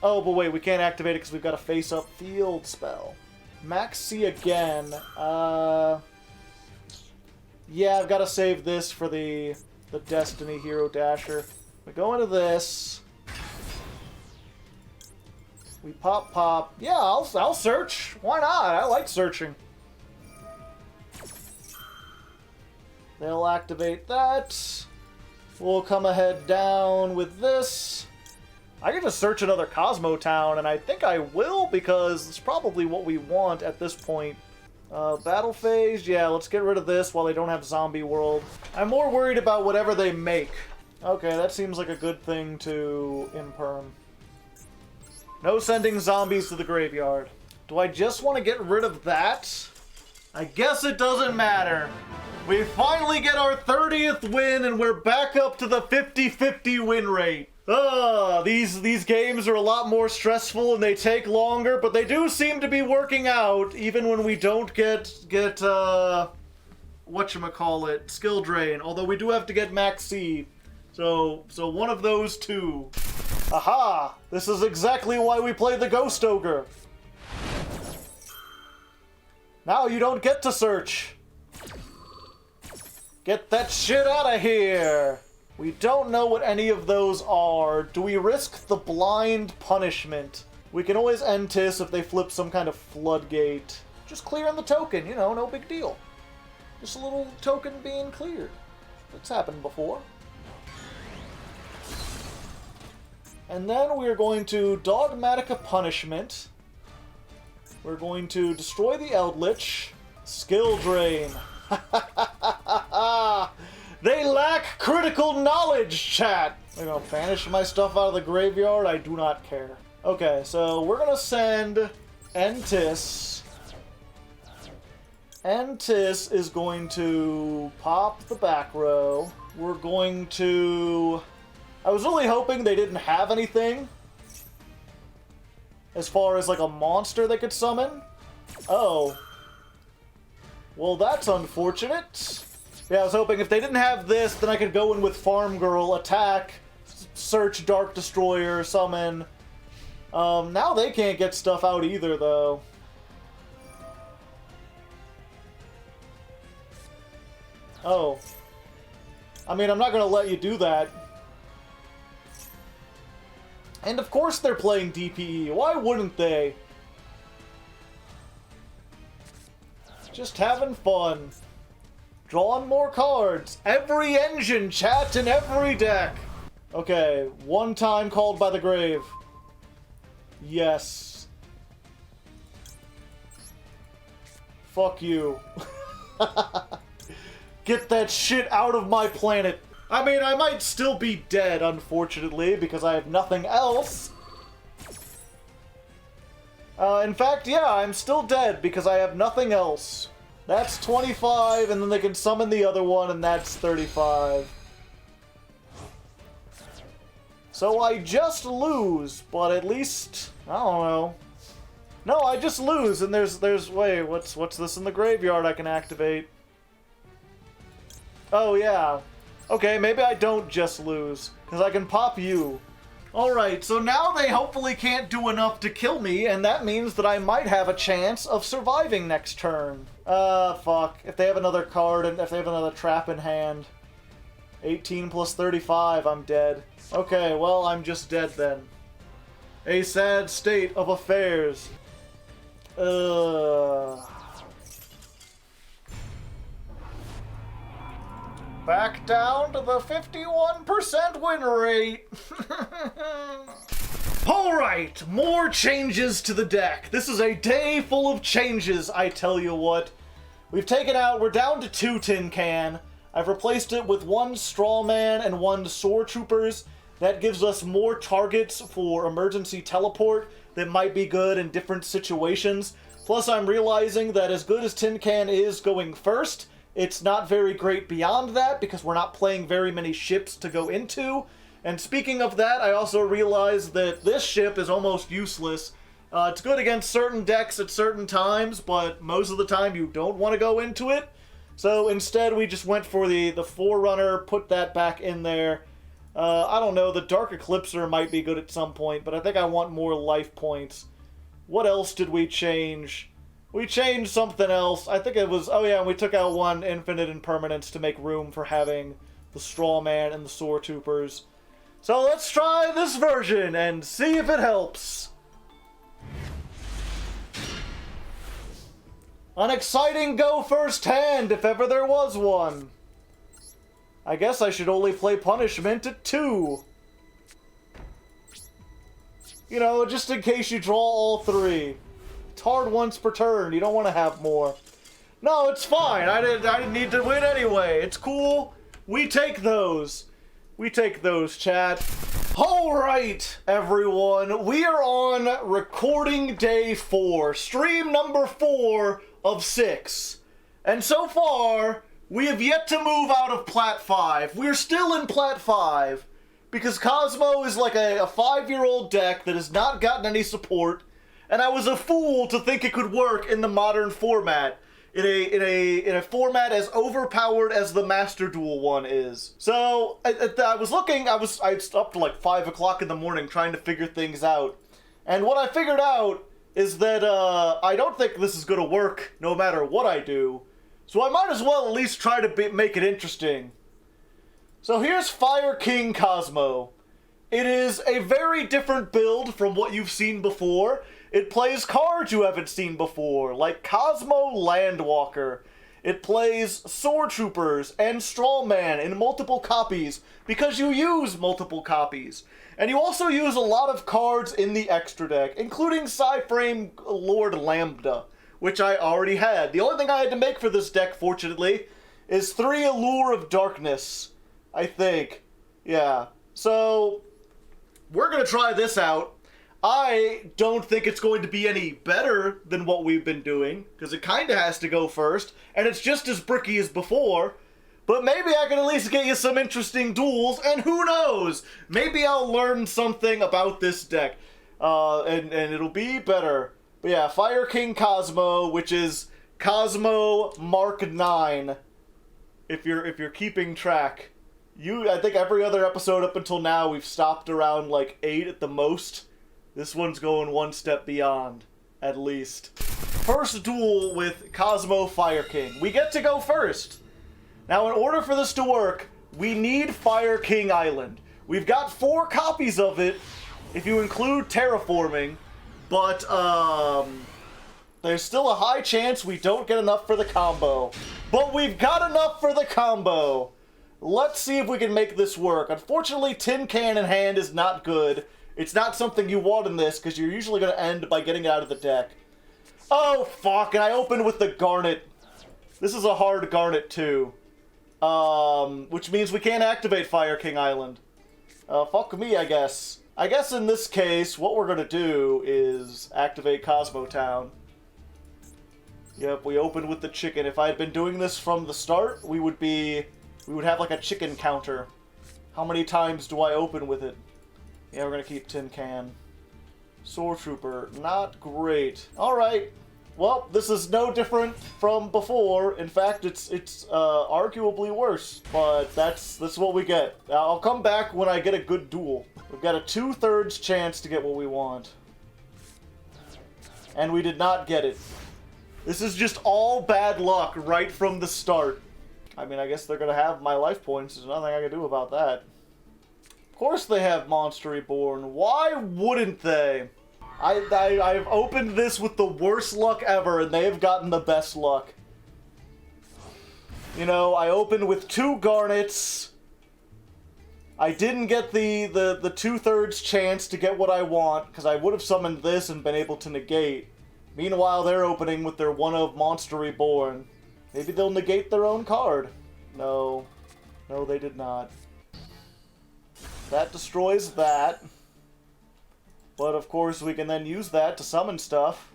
Oh, but wait, we can't activate it because we've got a face-up field spell. Maxx C again. Yeah, I've got to save this for the Destiny Hero Dasher. We go into this. We pop. Yeah, I'll search. Why not? I like searching. They'll activate that. We'll come ahead down with this. I can just search another Kozmo Town, and I think I will because it's probably what we want at this point. Battle phase, yeah, let's get rid of this while they don't have Zombie World. I'm more worried about whatever they make. Okay, that seems like a good thing to imperm. No sending zombies to the graveyard. Do I just want to get rid of that? I guess it doesn't matter. We finally get our 30th win and we're back up to the 50-50 win rate. These games are a lot more stressful and they take longer, but they do seem to be working out even when we don't get whatchamacallit, skill drain. Although we do have to get Maxx C. So one of those two. Aha! This is exactly why we play the Ghost Ogre. Now you don't get to search. Get that shit out of here! We don't know what any of those are. Do we risk the blind punishment? We can always end this if they flip some kind of floodgate. Just clearing the token, you know, no big deal. Just a little token being cleared. That's happened before. And then we're going to Dogmatica Punishment. We're going to destroy the Eldlitch. Skill drain. They lack critical knowledge, chat! They're gonna banish my stuff out of the graveyard? I do not care. Okay, so we're gonna send Entis. Entis is going to pop the back row. We're going to... I was really hoping they didn't have anything as far as like a monster they could summon. Oh. Well, that's unfortunate. Yeah, I was hoping if they didn't have this, then I could go in with Farm Girl, attack, search Dark Destroyer, summon. Now they can't get stuff out either, though. Oh. I mean, I'm not gonna let you do that. And of course they're playing DPE. Why wouldn't they? Just having fun. Drawing more cards. Every engine, chat, in every deck. Okay, one time called by the grave. Yes. Fuck you. Get that shit out of my planet. I mean, I might still be dead, unfortunately, because I have nothing else. In fact, yeah, I'm still dead because I have nothing else. That's 25, and then they can summon the other one, and that's 35. So I just lose, but at least, I don't know. No, I just lose, and there's, wait, what's this in the graveyard I can activate? Oh, yeah. Okay, maybe I don't just lose, because I can pop you. Alright, so now they hopefully can't do enough to kill me, and that means that I might have a chance of surviving next turn. Fuck. If they have another card, and if they have another trap in hand. 18 plus 35, I'm dead. Okay, well, I'm just dead then. A sad state of affairs. Back down to the 51% win rate. Alright, more changes to the deck. This is a day full of changes, I tell you what. We've taken out, we're down to 2 tin can. I've replaced it with 1 straw man and 1 sword troopers. That gives us more targets for emergency teleport that might be good in different situations. Plus I'm realizing that as good as tin can is going first, It's not very great beyond that because we're not playing very many ships to go into. And speaking of that, I also realized that this ship is almost useless. It's good against certain decks at certain times, but most of the time you don't want to go into it. So instead we just went for the Forerunner, put that back in there. I don't know, the Dark Eclipser might be good at some point, but I think I want more life points. What else did we change? We changed something else. I think it was... Oh yeah, we took out one Infinite Impermanence to make room for having the Strawman and the Swordtroopers. So let's try this version and see if it helps. An exciting go first hand, if ever there was one. I guess I should only play Punishment at 2. You know, just in case you draw all 3. It's hard once per turn, you don't want to have more. No, it's fine, I didn't need to win anyway. It's cool, we take those. We take those, chat. Alright, everyone, we are on recording day 4. Stream number 4 of 6. And so far, we have yet to move out of Plat 5. We're still in Plat 5. Because Kozmo is like a 5-year-old deck that has not gotten any support. And I was a fool to think it could work in the modern format. In a format as overpowered as the Master Duel one is. So, I was looking, I was up to like 5 o'clock in the morning trying to figure things out. And what I figured out is that I don't think this is going to work no matter what I do. So I might as well at least try to make it interesting. So here's Fire King Kozmo. It is a very different build from what you've seen before. It plays cards you haven't seen before, like Kozmo Landwalker. It plays Swordtroopers and Strawman in multiple copies, because you use multiple copies. And you also use a lot of cards in the extra deck, including Psyframe Lord Lambda, which I already had. The only thing I had to make for this deck, fortunately, is 3 Allure of Darkness, I think. Yeah. So, we're gonna try this out. I don't think it's going to be any better than what we've been doing, because it kind of has to go first, and it's just as bricky as before, but maybe I can at least get you some interesting duels, and who knows, maybe I'll learn something about this deck, and it'll be better. But yeah, Fire King Kozmo, which is Kozmo Mark 9, if you're keeping track. I think every other episode up until now, we've stopped around like 8 at the most. This one's going one step beyond, at least. First duel with Kozmo Fire King. We get to go first. Now, in order for this to work, we need Fire King Island. We've got 4 copies of it, if you include terraforming, but there's still a high chance we don't get enough for the combo. But we've got enough for the combo. Let's see if we can make this work. Unfortunately, Tin Can in hand is not good. It's not something you want in this, because you're usually going to end by getting it out of the deck. Oh, fuck, and I opened with the Garnet. This is a hard Garnet, too. Which means we can't activate Fire King Island. Fuck me, I guess. I guess in this case, what we're going to do is activate Kozmo Town. Yep, we opened with the chicken. If I had been doing this from the start, we would have like a chicken counter. How many times do I open with it? Yeah, we're gonna keep Tin Can. Swordtrooper, not great. Alright, well, this is no different from before. In fact, it's arguably worse, but that's what we get. I'll come back when I get a good duel. We've got a 2/3 chance to get what we want. And we did not get it. This is just all bad luck right from the start. I mean, I guess they're gonna have my life points. There's nothing I can do about that. Of course they have Monster Reborn. Why wouldn't they? I've opened this with the worst luck ever, and they have gotten the best luck. You know, I opened with 2 Garnets. I didn't get the 2/3 chance to get what I want, because I would have summoned this and been able to negate. Meanwhile, they're opening with their 1 of Monster Reborn. Maybe they'll negate their own card. No. No, they did not. That destroys that. But of course we can then use that to summon stuff.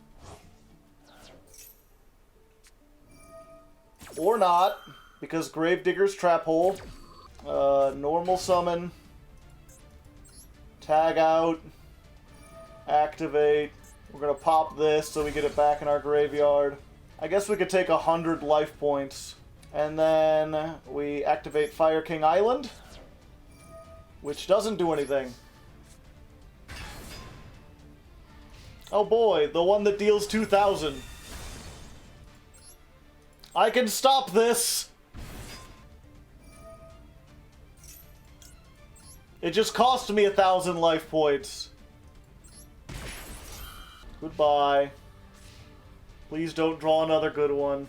Or not, because Gravedigger's Trap Hole. Normal summon. Tag out. Activate. We're gonna pop this so we get it back in our graveyard. I guess we could take 100 life points. And then we activate Fire King Island, which doesn't do anything. Oh boy, the one that deals 2,000. I can stop this! It just cost me 1,000 life points. Goodbye. Please don't draw another good one.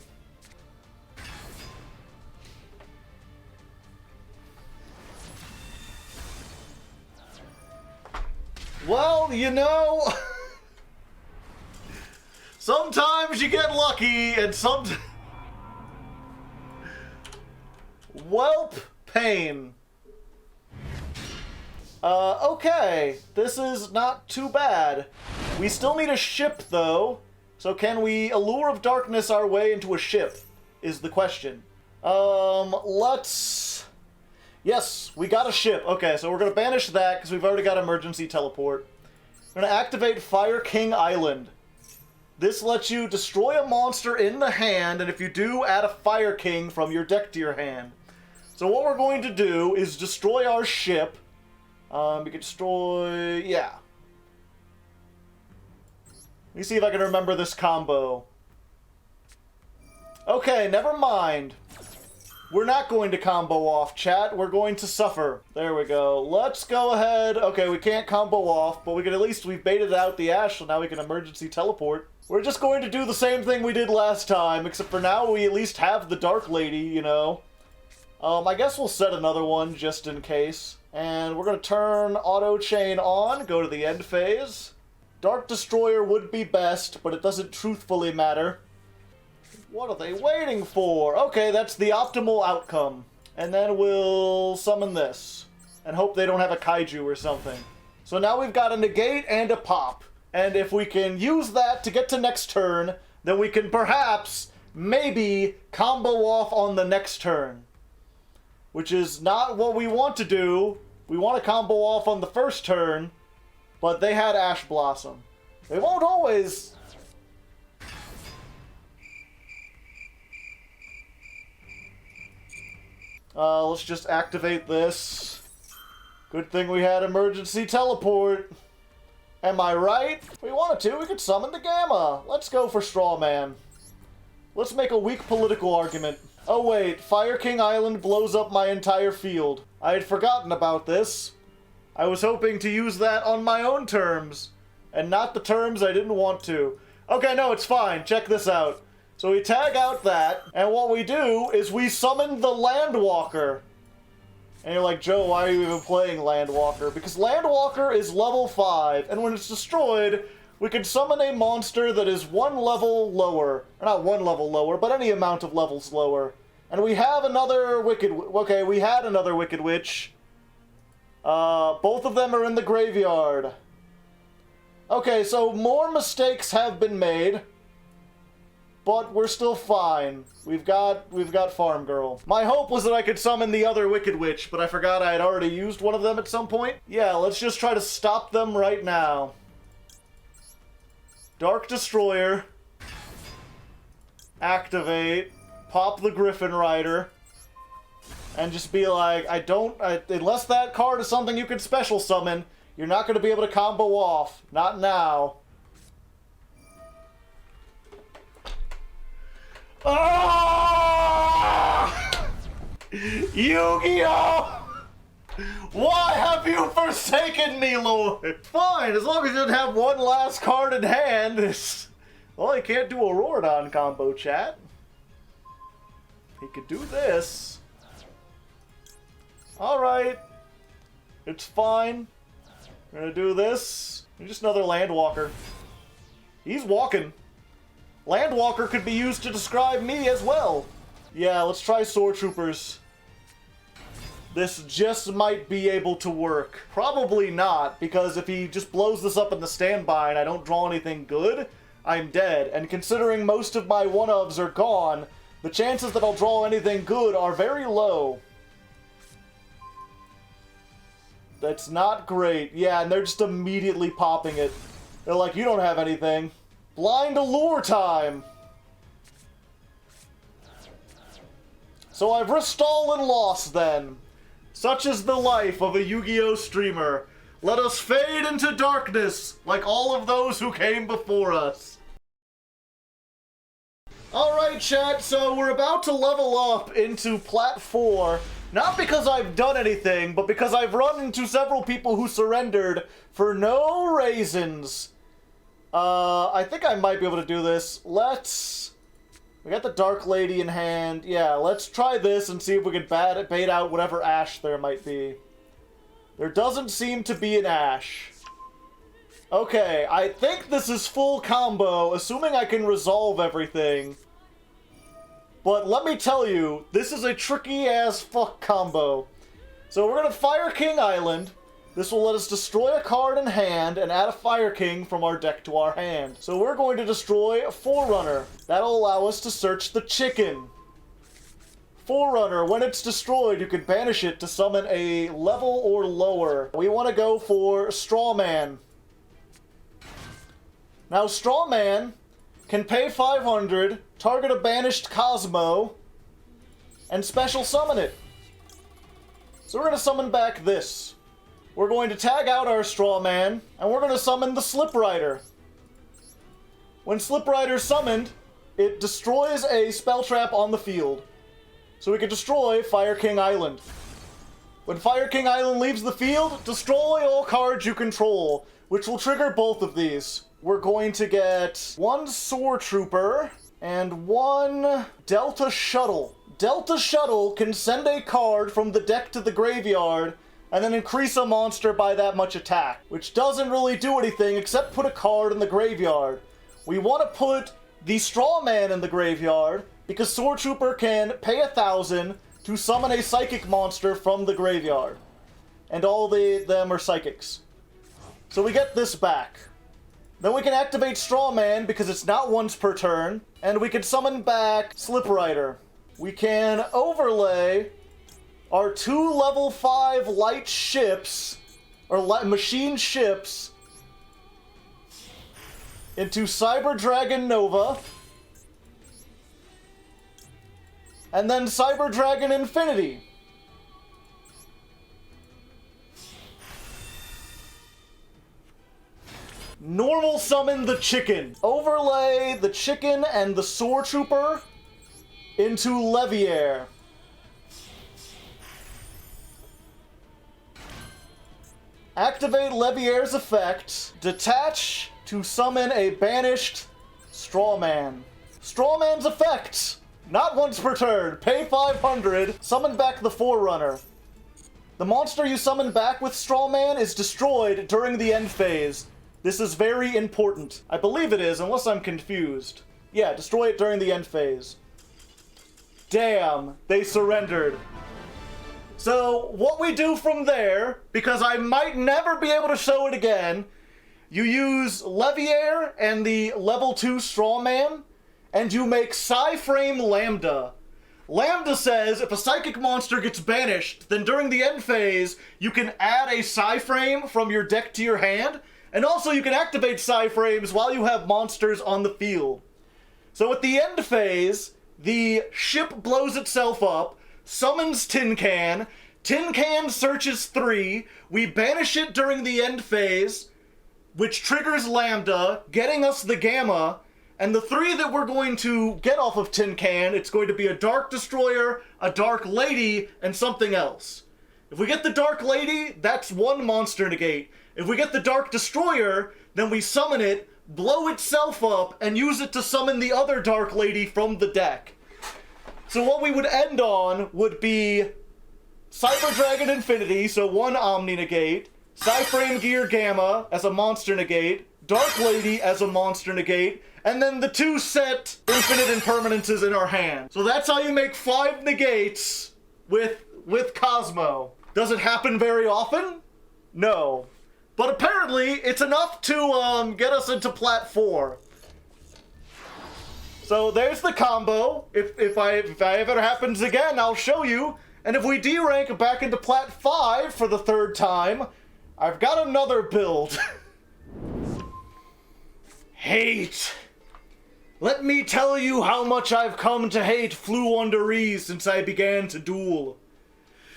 Well, you know... sometimes you get lucky, and sometimes... Welp, pain. Okay. This is not too bad. We still need a ship, though. So can we Allure of Darkness our way into a ship, is the question. Let's... Yes, we got a ship. Okay, so we're gonna banish that, because we've already got Emergency Teleport. We're gonna activate Fire King Island. This lets you destroy a monster in the hand, and if you do, add a Fire King from your deck to your hand. So what we're going to do is destroy our ship. We can destroy... yeah. Let me see if I can remember this combo. Okay, never mind. We're not going to combo off, chat. We're going to suffer. There we go. Let's go ahead. Okay, we can't combo off, but we can at least... we've baited out the Ash, so now we can Emergency Teleport. We're just going to do the same thing we did last time, except for now we at least have the Dark Lady, you know. I guess we'll set another one just in case. And we're going to turn Auto Chain on, go to the end phase. Dark Destroyer would be best, but it doesn't truthfully matter. What are they waiting for? Okay, that's the optimal outcome. And then we'll summon this. And hope they don't have a Kaiju or something. So now we've got a negate and a pop. And if we can use that to get to next turn, then we can perhaps, maybe, combo off on the next turn. Which is not what we want to do. We want to combo off on the first turn, but they had Ash Blossom. They won't always... let's just activate this. Good thing we had Emergency Teleport. Am I right? If we wanted to, we could summon the Gamma. Let's go for Straw Man. Let's make a weak political argument. Oh wait, Fire King Island blows up my entire field. I had forgotten about this. I was hoping to use that on my own terms, and not the terms I didn't want to. Okay, no, it's fine. Check this out. So we tag out that, and what we do is we summon the Landwalker. And you're like, Joe, why are you even playing Landwalker? Because Landwalker is level 5, and when it's destroyed, we can summon a monster that is one level lower. Or not one level lower, but any amount of levels lower. And we have another Wicked... okay, we had another Wicked Witch. Both of them are in the graveyard. Okay, so more mistakes have been made. But we're still fine. We've got Farm Girl. My hope was that I could summon the other Wicked Witch, but I forgot I had already used one of them at some point. Yeah, let's just try to stop them right now. Dark Destroyer. Activate. Pop the Griffin Rider. And just be like, unless that card is something you can special summon, you're not going to be able to combo off. Not now. Ah! Yu-Gi-Oh! Why have you forsaken me, Lord? Fine, as long as you didn't have one last card in hand. Well, he can't do a Rorodon combo, chat. He could do this. Alright. It's fine. We're gonna do this. Just another Landwalker. He's walking. Landwalker could be used to describe me as well. Yeah, let's try Sword Troopers. This just might be able to work. Probably not, because if he just blows this up in the standby and I don't draw anything good, I'm dead. And considering most of my one-ofs are gone, the chances that I'll draw anything good are very low. That's not great. Yeah, and they're just immediately popping it. They're like, you don't have anything. Blind Allure time! So I've risked all and lost then. Such is the life of a Yu-Gi-Oh! Streamer. Let us fade into darkness, like all of those who came before us. Alright, chat, so we're about to level up into Plat 4. Not because I've done anything, but because I've run into several people who surrendered for no reasons. I think I might be able to do this. We got the Dark Lady in hand. Yeah, let's try this and see if we can bait out whatever Ash there might be. There doesn't seem to be an Ash. Okay, I think this is full combo, assuming I can resolve everything. But let me tell you, this is a tricky-ass fuck combo. So we're gonna Fire King Island. This will let us destroy a card in hand and add a Fire King from our deck to our hand. So we're going to destroy Forerunner. That'll allow us to search the chicken. Forerunner, when it's destroyed, you can banish it to summon a level or lower. We want to go for Strawman. Now, Strawman can pay 500, target a banished Kozmo, and special summon it. So we're going to summon back this. We're going to tag out our Strawman, and we're going to summon the Slip Rider. When Slip Rider's summoned, it destroys a spell trap on the field. So we can destroy Fire King Island. When Fire King Island leaves the field, destroy all cards you control, which will trigger both of these. We're going to get one Swordtrooper and one Delta Shuttle. Delta Shuttle can send a card from the deck to the graveyard and then increase a monster by that much attack, which doesn't really do anything except put a card in the graveyard. We want to put the Strawman in the graveyard because Swordtrooper can pay 1,000 to summon a psychic monster from the graveyard. And all them are psychics. So we get this back. Then we can activate Strawman because it's not once per turn. And we can summon back Slip Rider. We can overlay our 2 level 5 light ships, or machine ships, into Cyber Dragon Nova. And then Cyber Dragon Infinity. Normal summon the chicken. Overlay the chicken and the Swordtrooper into Leviair. Activate Leviair's effect. Detach to summon a banished Strawman. Strawman's effect. Not once per turn. Pay 500. Summon back the Forerunner. The monster you summon back with Strawman is destroyed during the end phase. This is very important. I believe it is, unless I'm confused. Yeah, destroy it during the end phase. Damn, they surrendered. So, what we do from there, because I might never be able to show it again, you use Leviair and the level 2 Strawman, and you make Psy-Frame Lambda. Lambda says if a psychic monster gets banished, then during the end phase, you can add a Psy-Frame from your deck to your hand, and also you can activate Psy-Frames while you have monsters on the field. So at the end phase, the ship blows itself up, summons Tin Can, Tin Can searches 3, we banish it during the end phase, which triggers Lambda, getting us the Gamma, and the 3 that we're going to get off of Tin Can, it's going to be a Dark Destroyer, a Dark Lady, and something else. If we get the Dark Lady, that's 1 monster negate. If we get the Dark Destroyer, then we summon it, blow itself up, and use it to summon the other Dark Lady from the deck. So what we would end on would be Cyber Dragon Infinity, so 1 Omni negate, Psy-Frame Gear Gamma as a monster negate, Dark Lady as a monster negate, and then the 2 set infinite impermanences in our hand. So that's how you make 5 negates with Kozmo. Does it happen very often? No. But apparently, it's enough to get us into Plat 4. So there's the combo. If ever happens again, I'll show you. And if we D-rank back into Plat 5 for the 3rd time, I've got another build. Hate. Let me tell you how much I've come to hate Floowandereeze since I began to duel.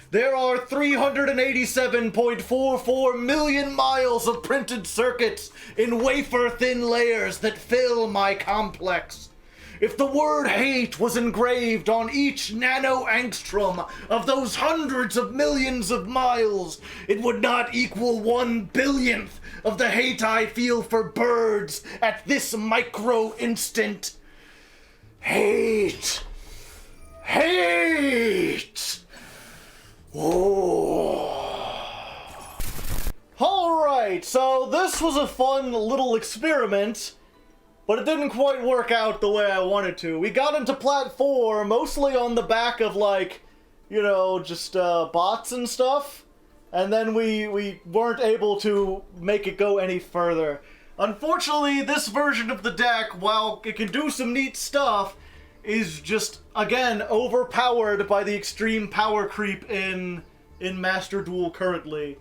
There are 387.44 million miles of printed circuits in wafer-thin layers that fill my complex. If the word hate was engraved on each nano-angstrom of those hundreds of millions of miles, it would not equal 1/1000th of the hate I feel for birds at this micro-instant. Hate. Hate. Alright, so this was a fun little experiment, but it didn't quite work out the way I wanted to. We got into Plat 4 mostly on the back of, like, you know, just bots and stuff, and then we weren't able to make it go any further. Unfortunately, this version of the deck, while it can do some neat stuff, is just, again, overpowered by the extreme power creep in Master Duel currently.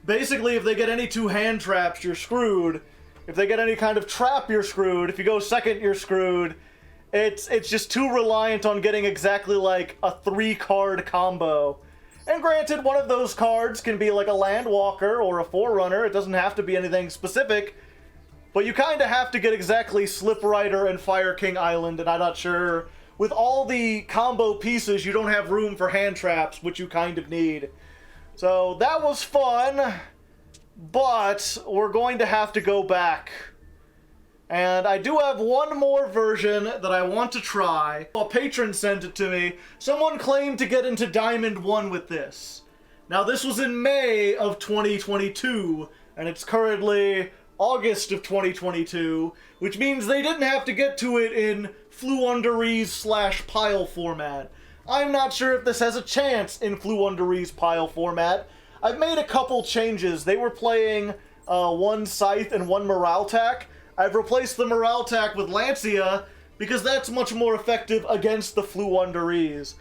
Basically, if they get any 2 hand traps, you're screwed. If they get any kind of trap, you're screwed. If you go second, you're screwed. It's just too reliant on getting exactly like a 3-card combo. And granted, one of those cards can be like a Landwalker or a Forerunner. It doesn't have to be anything specific. But you kind of have to get exactly Slip Rider and Fire King Island, and I'm not sure. With all the combo pieces, you don't have room for hand traps, which you kind of need. So that was fun, but we're going to have to go back. And I do have one more version that I want to try. A patron sent it to me. Someone claimed to get into Diamond 1 with this. Now this was in May of 2022, and it's currently August of 2022, which means they didn't have to get to it in Floowandereeze/pile format. I'm not sure if this has a chance in Floowandereeze pile format. I've made a couple changes. They were playing 1 Scythe and 1 Moraltac. I've replaced the Moraltac with Lancia because that's much more effective against the Floowandereeze.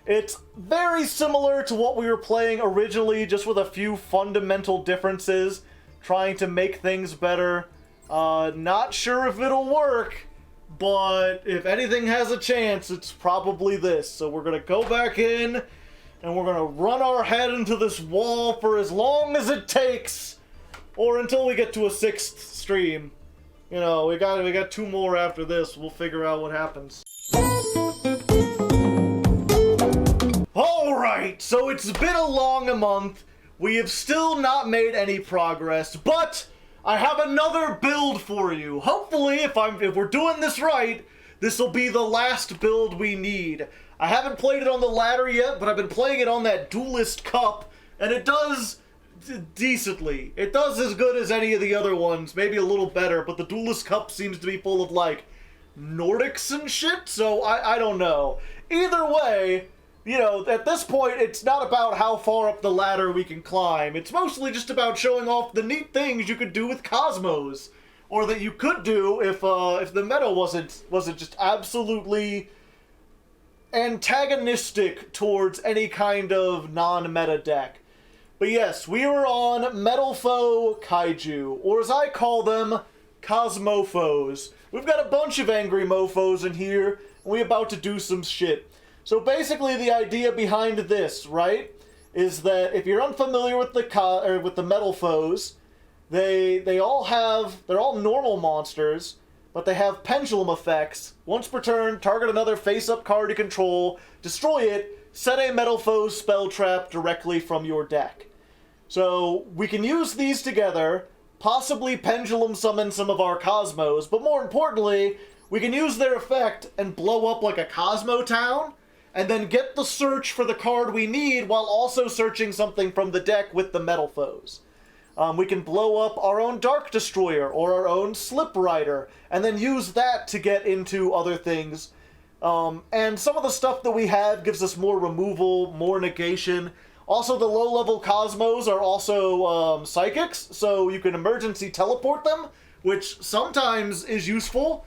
It's very similar to what we were playing originally, just with a few fundamental differences, trying to make things better. Not sure if it'll work, but if anything has a chance, it's probably this. So we're gonna go back in, and we're gonna run our head into this wall for as long as it takes, or until we get to a 6th stream. You know, we got 2 more after this. We'll figure out what happens. Alright, so it's been a long month. We have still not made any progress, but I have another build for you. Hopefully, if we're doing this right, this will be the last build we need. I haven't played it on the ladder yet, but I've been playing it on that Duelist Cup, and it does decently. It does as good as any of the other ones, maybe a little better, but the Duelist Cup seems to be full of, like, Nordics and shit, so I don't know. Either way, you know, at this point, it's not about how far up the ladder we can climb. It's mostly just about showing off the neat things you could do with Kozmos, or that you could do if the meta wasn't just absolutely antagonistic towards any kind of non-meta deck. But yes, we were on Metalfoe Kaiju, or as I call them, Kozmofoes. We've got a bunch of angry mofos in here, and we're about to do some shit. So basically the idea behind this, right, is that if you're unfamiliar with the Metalfoes, they're all normal monsters, but they have pendulum effects. Once per turn, target another face-up card you control, destroy it, set a Metalfoe spell trap directly from your deck. So we can use these together, possibly pendulum summon some of our Kozmos, but more importantly, we can use their effect and blow up like a Cosmo town, and then get the search for the card we need while also searching something from the deck with the Metalfoes. We can blow up our own Dark Destroyer or our own Slip Rider, and then use that to get into other things. And some of the stuff that we have gives us more removal, more negation. Also, the low-level Kozmos are also psychics, so you can emergency teleport them, which sometimes is useful.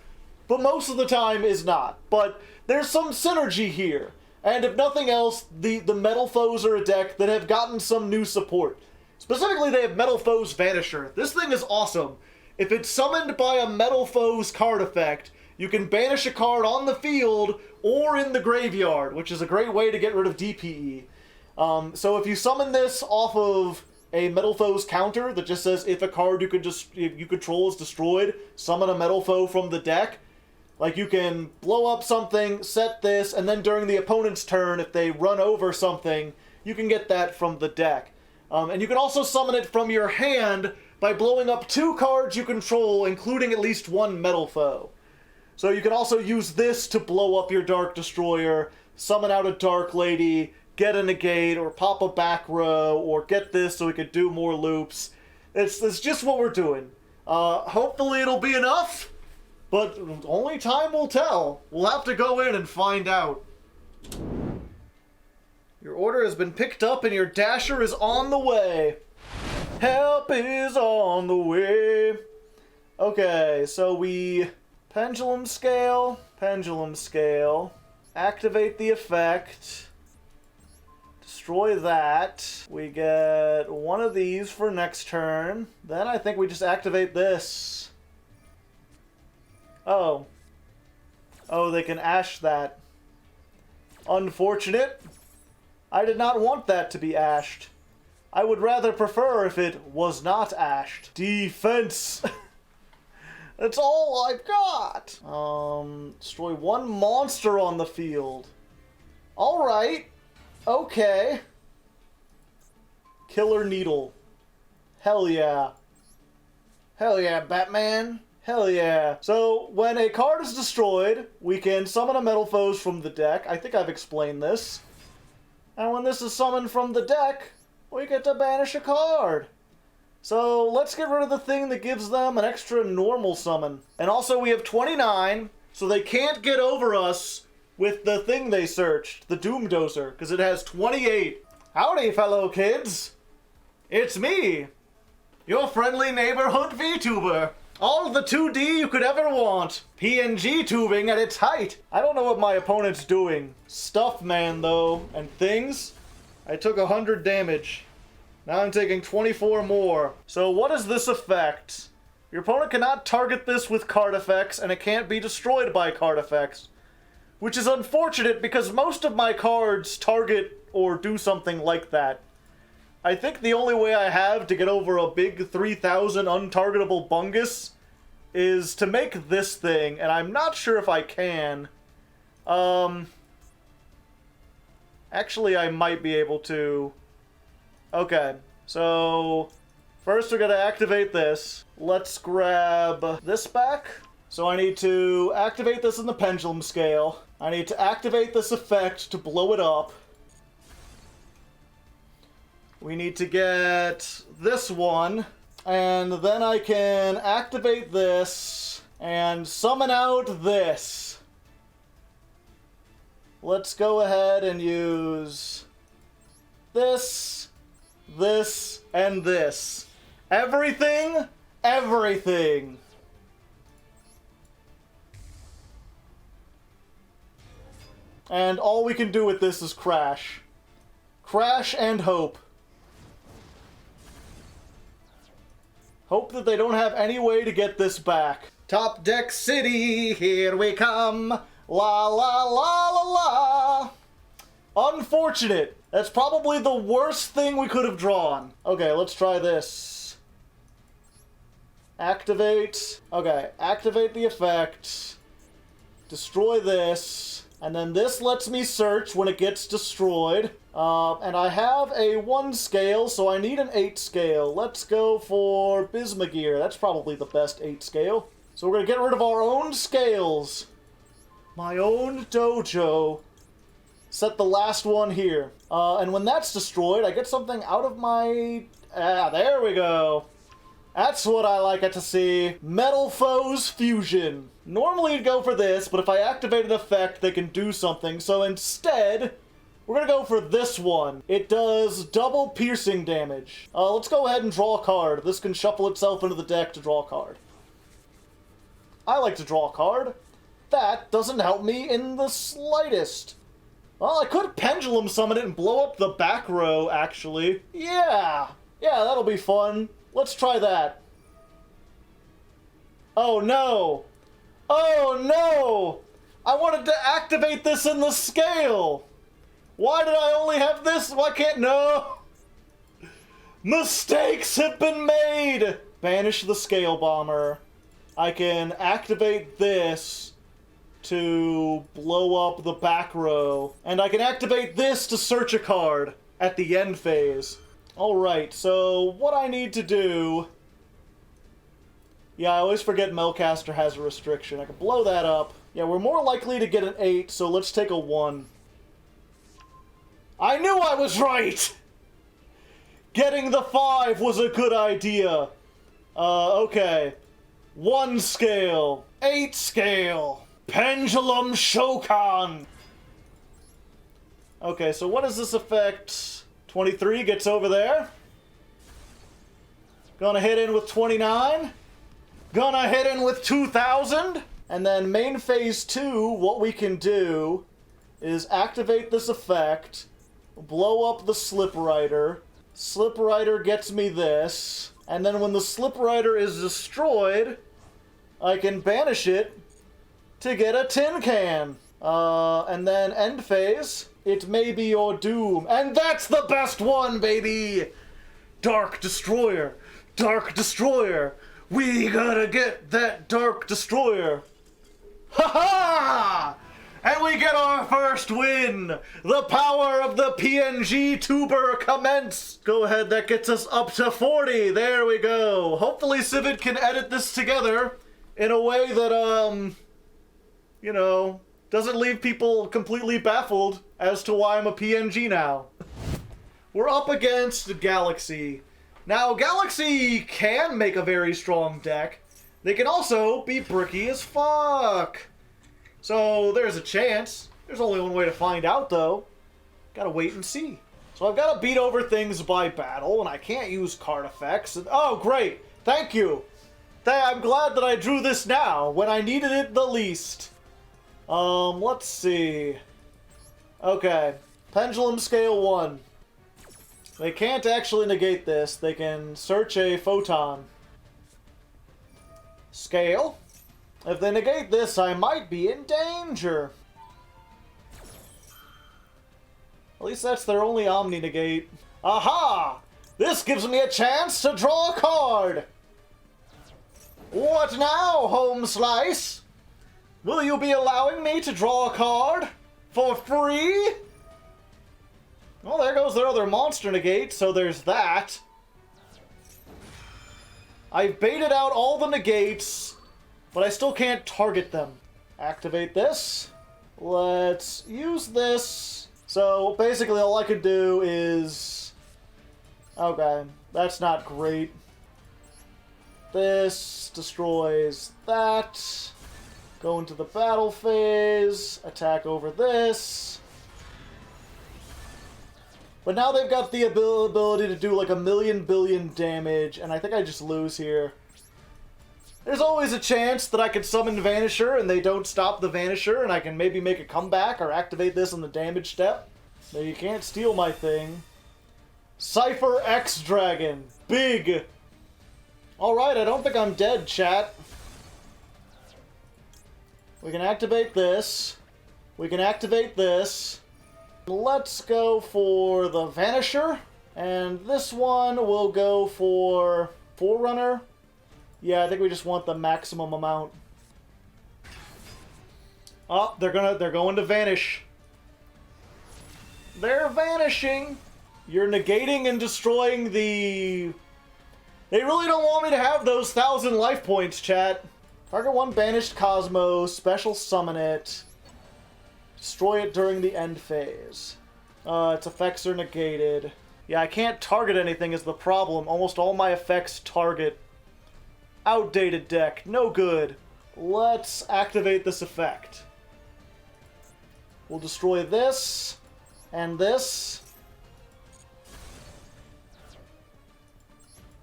but most of the time is not. But there's some synergy here. And if nothing else, the Metalfoes are a deck that have gotten some new support. Specifically, they have Metalfoes Vanisher. This thing is awesome. If it's summoned by a Metalfoes card effect, you can banish a card on the field or in the graveyard, which is a great way to get rid of DPE. So if you summon this off of a Metalfoes counter that just says if a card you control is destroyed, summon a Metalfoe from the deck. Like, you can blow up something, set this, and then during the opponent's turn, if they run over something, you can get that from the deck. And you can also summon it from your hand by blowing up 2 cards you control, including at least 1 Metalfoe. So you can also use this to blow up your Dark Destroyer, summon out a Dark Lady, get a negate, or pop a back row, or get this so we can do more loops. It's just what we're doing. Hopefully it'll be enough, but only time will tell. We'll have to go in and find out. Your order has been picked up and your dasher is on the way. Help is on the way. Okay, so we pendulum scale, activate the effect, destroy that. We get one of these for next turn. Then I think we just activate this. Oh, they can ash that. Unfortunate. I did not want that to be ashed. I would rather prefer if it was not ashed. Defense. That's all I've got. Destroy 1 monster on the field. Alright. Okay. Killer Needle. Hell yeah. Hell yeah, Batman. Hell yeah. So, when a card is destroyed, we can summon a Metalfoes from the deck. I think I've explained this. And when this is summoned from the deck, we get to banish a card. So, let's get rid of the thing that gives them an extra normal summon. And also, we have 29, so they can't get over us with the thing they searched, the Doom Dozer, because it has 28. Howdy, fellow kids. It's me, your friendly neighborhood VTuber. All the 2D you could ever want. PNG tubing at its height. I don't know what my opponent's doing. Stuff man, though, and things. I took 100 damage. Now I'm taking 24 more. So what is this effect? Your opponent cannot target this with card effects, and it can't be destroyed by card effects. Which is unfortunate, because most of my cards target or do something like that. I think the only way I have to get over a big 3,000 untargetable bungus is to make this thing, and I'm not sure if I can. Actually, I might be able to. Okay, so first we're gonna activate this. Let's grab this back. So I need to activate this in the pendulum scale. I need to activate this effect to blow it up. We need to get this one, and then I can activate this and summon out this. Let's go ahead and use this, this, and this. Everything, everything. And all we can do with this is crash. Crash and hope. Hope that they don't have any way to get this back. Top Deck City, here we come. La la la la la. Unfortunate. That's probably the worst thing we could have drawn. Okay, let's try this. Activate. Okay, activate the effect. Destroy this. And then this lets me search when it gets destroyed. And I have a 1 scale, so I need an 8 scale. Let's go for Bismugear. That's probably the best 8 scale. So we're going to get rid of our own scales. My own dojo. Set the last one here. And when that's destroyed, I get something out of my... there we go. That's what I like it to see. Metalfoes Fusion. Normally you'd go for this, but if I activate an effect, they can do something. So instead, we're gonna go for this one. It does double piercing damage. Let's go ahead and draw a card. This can shuffle itself into the deck to draw a card. I like to draw a card. that doesn't help me in the slightest. Well, I could pendulum summon it and blow up the back row, actually. Yeah, that'll be fun. Let's try that. Oh no! Oh no! I wanted to activate this in the scale! Why did I only have this? Why can't... No! Mistakes have been made! Banish the scale bomber. I can activate this to blow up the back row. And I can activate this to search a card at the end phase. Alright, so what I need to do... Yeah, I always forget Melcaster has a restriction. I can blow that up. Yeah, we're more likely to get an 8, so let's take a 1. I knew I was right! Getting the 5 was a good idea. Okay. 1 scale. 8 scale. Pendulum Shokan. Okay, so what does this affect? 23 gets over there. Gonna hit in with 29. Gonna hit in with 2,000. And then main phase 2, what we can do is activate this effect, blow up the Slip Rider. Slip Rider gets me this. And then when the Slip Rider is destroyed, I can banish it to get a tin can. And then end phase, it may be your doom. And that's the best one, baby! Dark Destroyer. Dark Destroyer. We gotta get that Dark Destroyer. Ha-ha! And we get our first win! The power of the PNG tuber commence! Go ahead, that gets us up to 40. There we go. Hopefully Cvit can edit this together in a way that, you know, doesn't leave people completely baffled as to why I'm a PNG now. We're up against Galaxy. Now, Galaxy can make a very strong deck. They can also be bricky as fuck. So, there's a chance. There's only one way to find out, though. Gotta wait and see. So I've gotta beat over things by battle, and I can't use card effects. And, oh, great! Thank you! I'm glad that I drew this now, when I needed it the least. Let's see. Okay. Pendulum Scale 1. They can't actually negate this. They can search a Photon. Scale. If they negate this, I might be in danger. At least that's their only Omni negate. Aha! This gives me a chance to draw a card! What now, Home Slice? Will you be allowing me to draw a card? For free? Well, there goes their other monster negate, so there's that. I've baited out all the negates, but I still can't target them. Activate this. Let's use this. So, basically all I could do is... Okay, that's not great. This destroys that. Go into the battle phase. Attack over this. But now they've got the ability to do like 1,000,000 billion damage, and I think I just lose here. There's always a chance that I could summon Vanisher and they don't stop the Vanisher, and I can maybe make a comeback or activate this in the damage step. No, you can't steal my thing. Cypher X Dragon. Big. Alright, I don't think I'm dead, chat. We can activate this. We can activate this. Let's go for the Vanisher. And this one will go for Forerunner. Yeah, I think we just want the maximum amount. Oh, they're going to vanish. They're vanishing. You're negating and destroying the... They really don't want me to have those 1,000 life points, chat. Target one banished Kozmo, special summon it. Destroy it during the end phase. Its effects are negated. Yeah, I can't target anything is the problem. Almost all my effects target. Outdated deck. No good. Let's activate this effect. We'll destroy this. And this.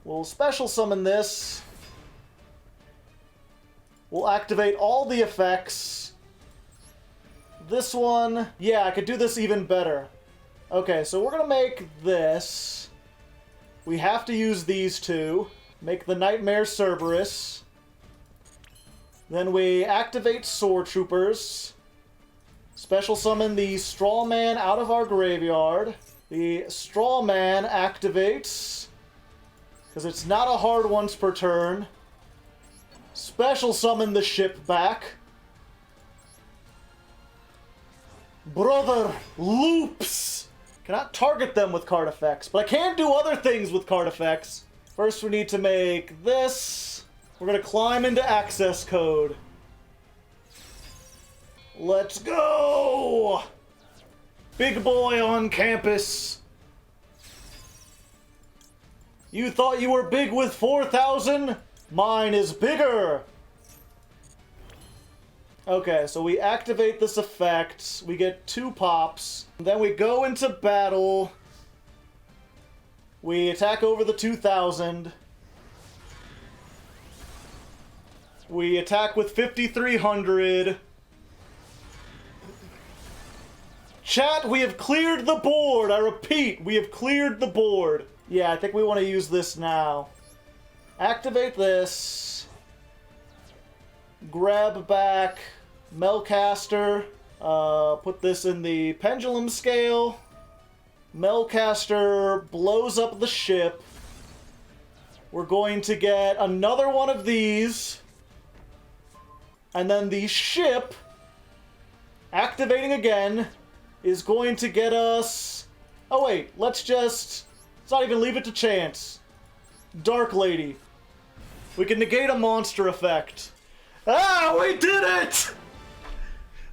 We'll special summon this. We'll activate all the effects. this one... Yeah, I could do this even better. Okay, so we're gonna make this. We have to use these two. Make the Nightmare Cerberus. Then we activate Sword Troopers. Special summon the Straw Man out of our graveyard. The Straw Man activates, because it's not a hard once per turn. Special summon the ship back. Brother loops! Cannot target them with card effects, but I can do other things with card effects. First we need to make this. We're gonna climb into access code. Let's go! Big boy on campus. You thought you were big with 4,000? Mine is bigger! Okay, so we activate this effect. We get 2 pops. Then we go into battle. We attack over the 2,000. We attack with 5,300. Chat, we have cleared the board! I repeat, we have cleared the board. Yeah, I think we want to use this now. Activate this. Grab back Melcaster. Put this in the pendulum scale. Melcaster blows up the ship. We're going to get another one of these. And then the ship, activating again, is going to get us... Oh wait, let's not even leave it to chance. Dark Lady. We can negate a monster effect. Ah, we did it!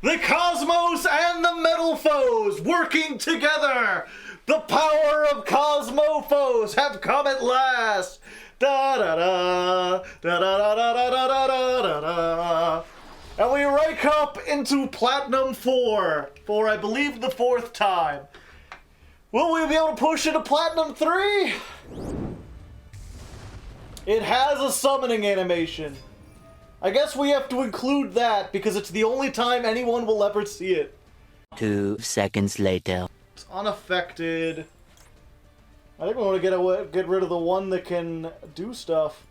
The Kozmos and the Metalfoes working together! The power of Kozmofoes have come at last! Da da da da da da da da da da da. And we rank up into Platinum 4 for, I believe, the 4th time. Will we be able to push into Platinum 3? It has a summoning animation. I guess we have to include that because it's the only time anyone will ever see it. 2 seconds later. It's unaffected. I think we want to get rid of the one that can do stuff.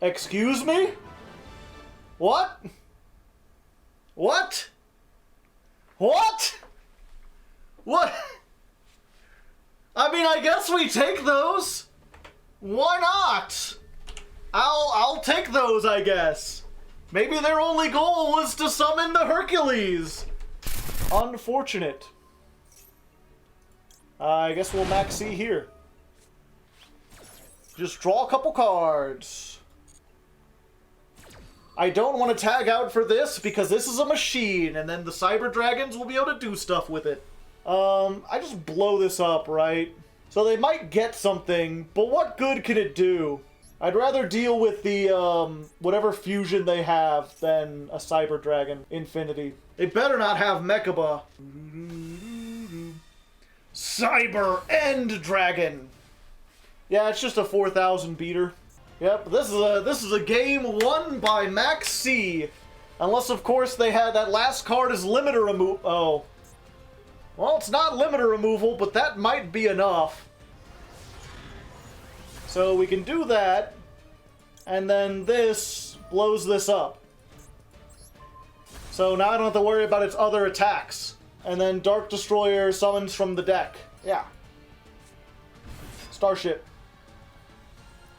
Excuse me? What? What? What? What? I mean, I guess we take those. Why not? I'll take those, I guess. Maybe their only goal was to summon the Herculese. Unfortunate. I guess we'll max C here. Just draw a couple cards. I don't want to tag out for this because this is a machine, and then the Cyber Dragons will be able to do stuff with it. I just blow this up, right? So they might get something, but what good can it do? I'd rather deal with the, whatever fusion they have than a Cyber Dragon Infinity. They better not have Mechaba. Cyber End Dragon! Yeah, it's just a 4,000 beater. Yep, this is a game won by Maxx C. Unless, of course, they had that last card as limiter removal. Oh. Well, it's not limiter removal, but that might be enough. So we can do that, and then this blows this up. So now I don't have to worry about its other attacks. And then Dark Destroyer summons from the deck. Yeah. Starship.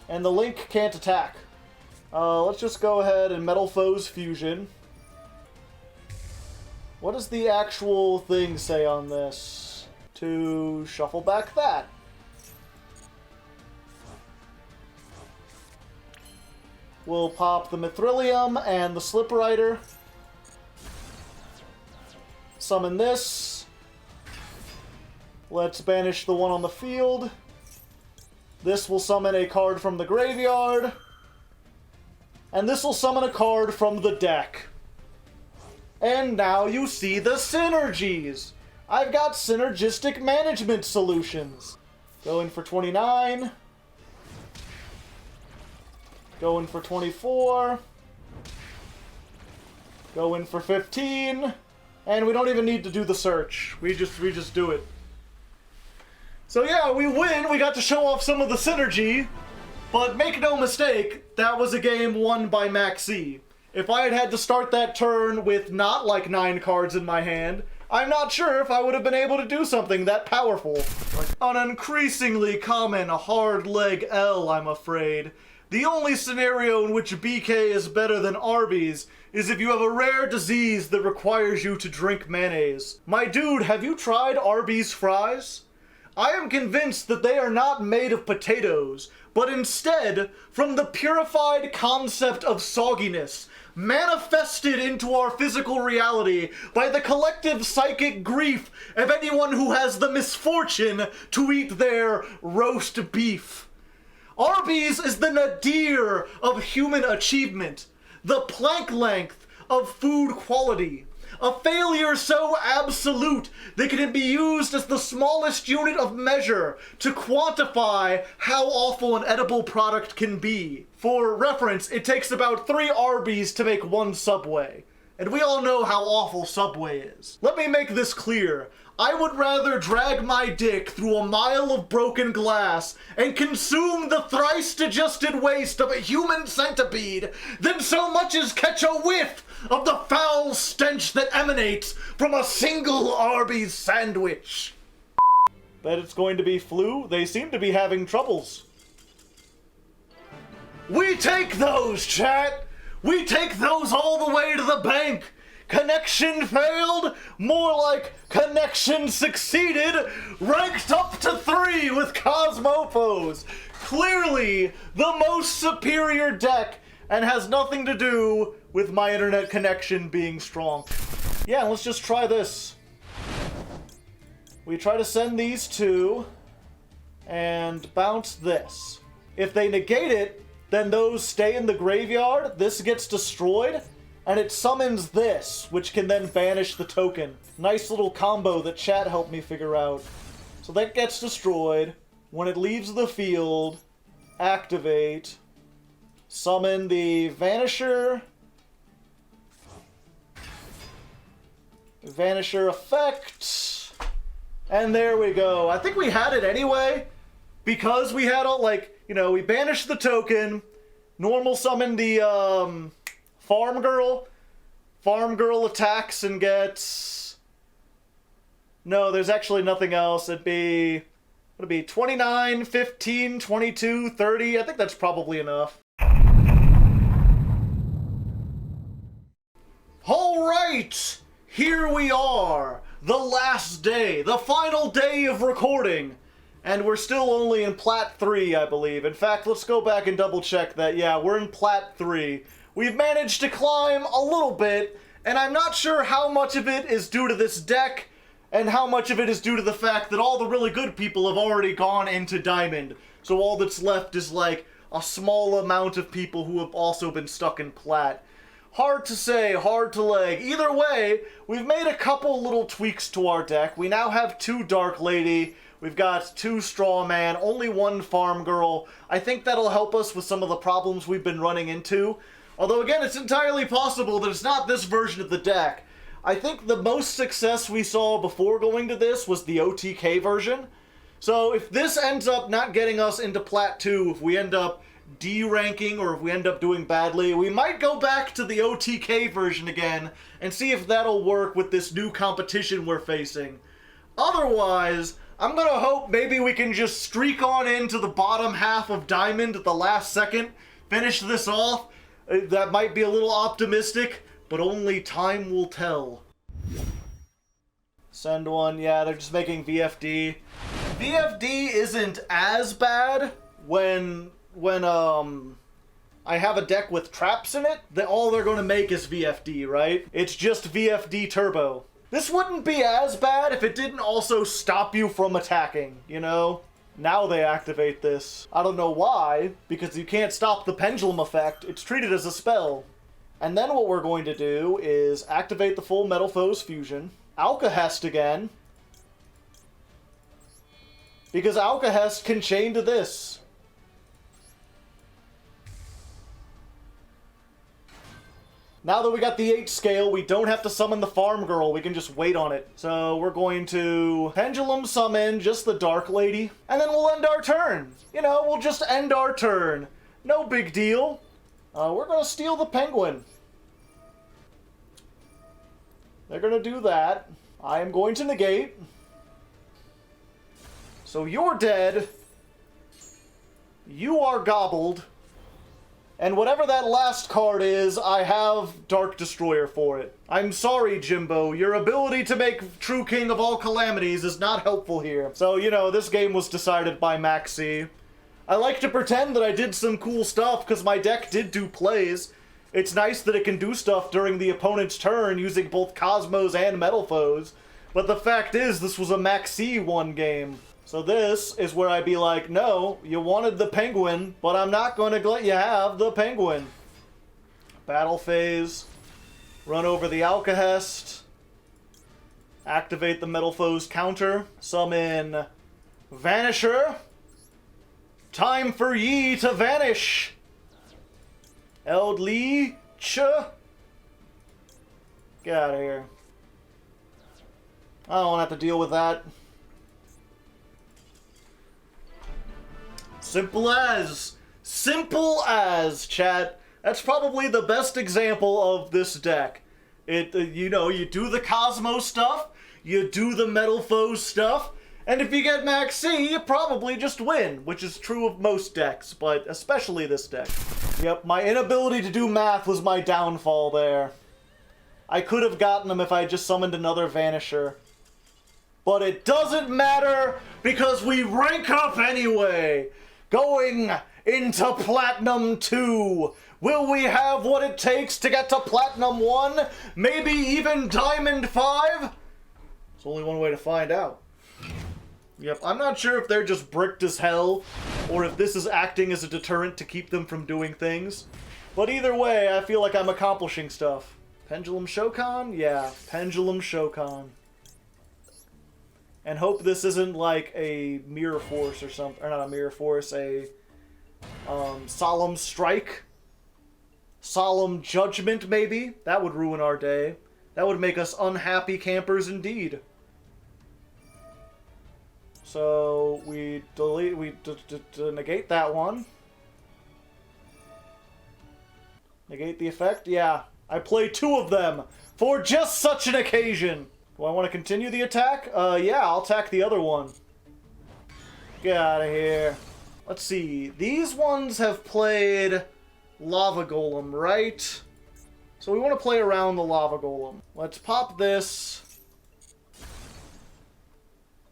And the Link can't attack. Let's just go ahead and Metalfoes Fusion. What does the actual thing say on this? To shuffle back that. We'll pop the Mithrilium and the Slip Rider. Summon this. Let's banish the one on the field. This will summon a card from the graveyard. And this will summon a card from the deck. And now you see the synergies. I've got synergistic management solutions. Going for 29. Going for 24. Go in for 15. And we don't even need to do the search. We just do it. So yeah, we win. We got to show off some of the synergy. But make no mistake, that was a game won by Maxx. If I had to start that turn with not like 9 cards in my hand, I'm not sure if I would have been able to do something that powerful. An increasingly common Hardleg L, I'm afraid. The only scenario in which BK is better than Arbys is if you have a rare disease that requires you to drink mayonnaise. My dude, have you tried Arbys fries? I am convinced that they are not made of potatoes, but instead from the purified concept of sogginess, manifested into our physical reality by the collective psychic grief of anyone who has the misfortune to eat their roast beef. Arbys is the nadir of human achievement, the plank length of food quality, a failure so absolute that can be used as the smallest unit of measure to quantify how awful an edible product can be. For reference, it takes about 3 Arbys to make 1 Subway. And we all know how awful Subway is. Let me make this clear. I would rather drag my dick through a mile of broken glass and consume the thrice-digested waste of a human centipede than so much as catch a whiff of the foul stench that emanates from a single Arby's sandwich. Bet it's going to be flu? They seem to be having troubles. We take those, chat! We take those all the way to the bank! Connection failed? More like connection succeeded. Ranked up to 3 with Kozmofoes. Clearly the most superior deck and has nothing to do with my internet connection being strong. Yeah, let's just try this. We try to send these 2 and bounce this. If they negate it, then those stay in the graveyard. This gets destroyed. And it summons this, which can then banish the token. Nice little combo that chat helped me figure out. So that gets destroyed. When it leaves the field, activate, summon the Vanisher. Vanisher effect. And there we go. I think we had it anyway, because we had all, like, you know, we banished the token, normal summon the, Farm Girl. Farm Girl attacks and gets... No, there's actually nothing else. It'd be 29, 15, 22, 30. I think that's probably enough. Alright! Here we are! The last day, the final day of recording. And we're still only in Plat 3, I believe. In fact, let's go back and double check that. Yeah, we're in Plat 3. We've managed to climb a little bit, and I'm not sure how much of it is due to this deck, and how much of it is due to the fact that all the really good people have already gone into Diamond. So all that's left is like a small amount of people who have also been stuck in Plat. Hard to say, hard to leg. Either way, we've made a couple little tweaks to our deck. We now have 2 Dark Lady, we've got 2 Straw Man, only 1 Farm Girl. I think that'll help us with some of the problems we've been running into. Although, again, it's entirely possible that it's not this version of the deck. I think the most success we saw before going to this was the OTK version. So if this ends up not getting us into Plat 2, if we end up D-ranking or if we end up doing badly, we might go back to the OTK version again and see if that'll work with this new competition we're facing. Otherwise, I'm gonna hope maybe we can just streak on into the bottom half of Diamond at the last second, finish this off. That might be a little optimistic, but only time will tell. Send one. Yeah, they're just making VFD. VFD isn't as bad when I have a deck with traps in it. All they're going to make is VFD, right? It's just VFD Turbo. This wouldn't be as bad if it didn't also stop you from attacking, you know? Now they activate this. I don't know why, because you can't stop the pendulum effect. It's treated as a spell. And then what we're going to do is activate the full Metal Foes fusion. Alkahest again. Because Alkahest can chain to this. Now that we got the 8 scale, we don't have to summon the farm girl. We can just wait on it. So we're going to pendulum summon just the Dark Lady, and then we'll end our turn. You know, we'll just end our turn. No big deal. We're going to steal the penguin. They're going to do that. I am going to negate. So you're dead. You are gobbled. And whatever that last card is, I have Dark Destroyer for it. I'm sorry, Jimbo. Your ability to make True King of all calamities is not helpful here. So, you know, this game was decided by Maxx. I like to pretend that I did some cool stuff because my deck did do plays. It's nice that it can do stuff during the opponent's turn using both Kozmos and Metalfoes. But the fact is, this was a Maxx one game. So this is where I'd be like, no, you wanted the penguin, but I'm not going to let you have the penguin. Battle phase. Run over the Alcahest. Activate the Metalfoes counter. Summon Vanisher. Time for ye to vanish. Eldlitch. Get out of here. I don't have to deal with that. Simple as, chat. That's probably the best example of this deck. You know, you do the Kozmo stuff, you do the Metalfoes stuff, and if you get Maxx, you probably just win, which is true of most decks, but especially this deck. Yep, my inability to do math was my downfall there. I could have gotten them if I just summoned another Vanisher. But it doesn't matter, because we rank up anyway! Going into Platinum 2. Will we have what it takes to get to Platinum 1? Maybe even Diamond 5? There's only one way to find out. Yep, I'm not sure if they're just bricked as hell, or if this is acting as a deterrent to keep them from doing things. But either way, I feel like I'm accomplishing stuff. Pendulum Shokan? Yeah, Pendulum Shokan. And hope this isn't like a Mirror Force or something. Or not a Mirror Force, a Solemn Strike. Solemn Judgment, maybe? That would ruin our day. That would make us unhappy campers indeed. So we delete, negate that one. Negate the effect? Yeah. I play 2 of them for just such an occasion. Do I want to continue the attack? Yeah, I'll attack the other one. Get out of here. Let's see. These ones have played Lava Golem, right? So we want to play around the Lava Golem. Let's pop this.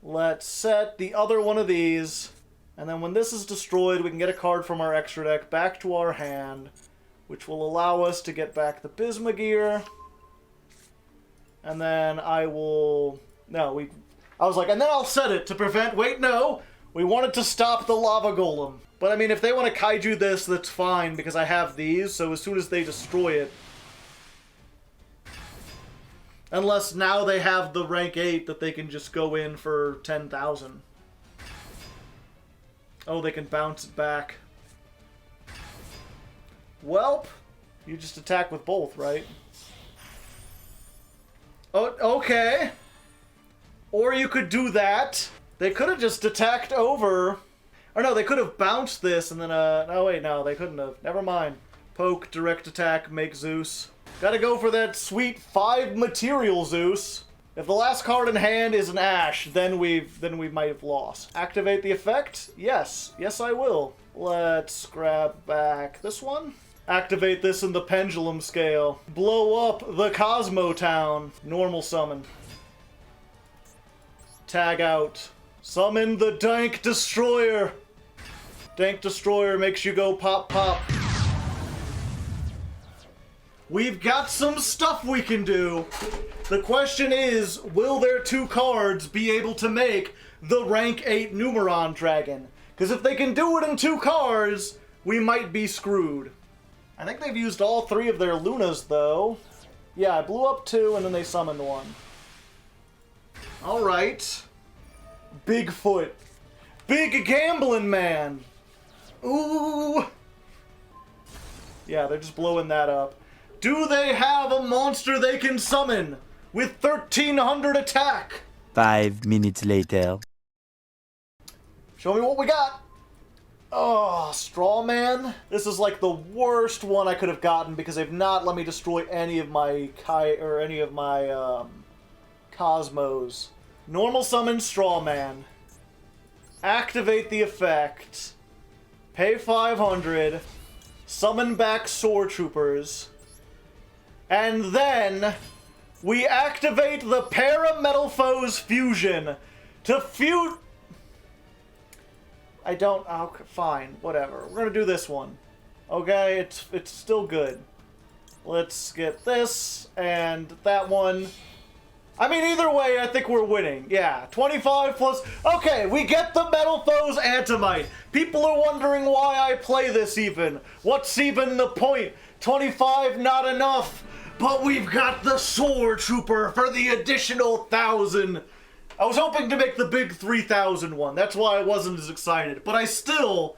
Let's set the other one of these. And then when this is destroyed, we can get a card from our extra deck back to our hand, which will allow us to get back the Bismugear. And then I will... No, I was like, and then I'll set it to prevent... Wait, no! We wanted to stop the Lava Golem. But I mean, if they want to Kaiju this, that's fine, because I have these, so as soon as they destroy it... Unless now they have the rank 8 that they can just go in for 10,000. Oh, they can bounce it back. Welp, you just attack with both, right? Oh, okay. Or you could do that. They could have just attacked over. Or no, they could have bounced this and then, oh wait, no, they couldn't have. Never mind. Poke, direct attack, make Zeus. Gotta go for that sweet 5 material Zeus. If the last card in hand is an Ash, then we might have lost. Activate the effect? Yes. Yes, I will. Let's grab back this one. Activate this in the pendulum scale. Blow up the Kozmo town. Normal summon. Tag out. Summon the Dank Destroyer. Dank Destroyer makes you go pop pop. We've got some stuff we can do. The question is, will their 2 cards be able to make the rank 8 Numeron dragon? Because if they can do it in 2 cards, we might be screwed. I think they've used all 3 of their Lunas, though. Yeah, I blew up 2, and then they summoned 1. Alright. Bigfoot. Big gambling man. Ooh. Yeah, they're just blowing that up. Do they have a monster they can summon with 1300 attack? 5 minutes later. Show me what we got. Oh, Straw Man. This is like the worst one I could have gotten because they've not let me destroy any of my Cosmos. Normal summon Straw Man. Activate the effect. Pay 500. Summon back Swordtroopers. And then we activate the Parametalfoes fusion to I don't... Oh, fine. Whatever. We're gonna do this one. Okay? It's still good. Let's get this and that one. I mean, either way, I think we're winning. Yeah, 25 plus... Okay, we get the Metalfoes Antimite. People are wondering why I play this even. What's even the point? 25 not enough. But we've got the Swordtrooper for the additional 1,000. I was hoping to make the big 3,000 one. That's why I wasn't as excited. But I still...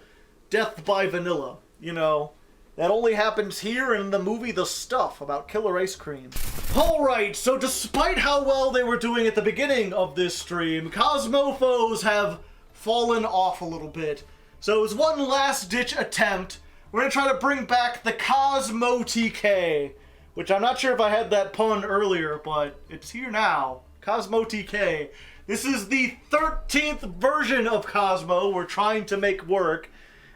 Death by vanilla, you know. That only happens here in the movie The Stuff about killer ice cream. Alright, so despite how well they were doing at the beginning of this stream, Kozmofoes have fallen off a little bit. So as one last-ditch attempt, we're going to try to bring back the Kozmo TK, which I'm not sure if I had that pun earlier, but it's here now. Kozmo TK. This is the 13th version of Kozmo we're trying to make work.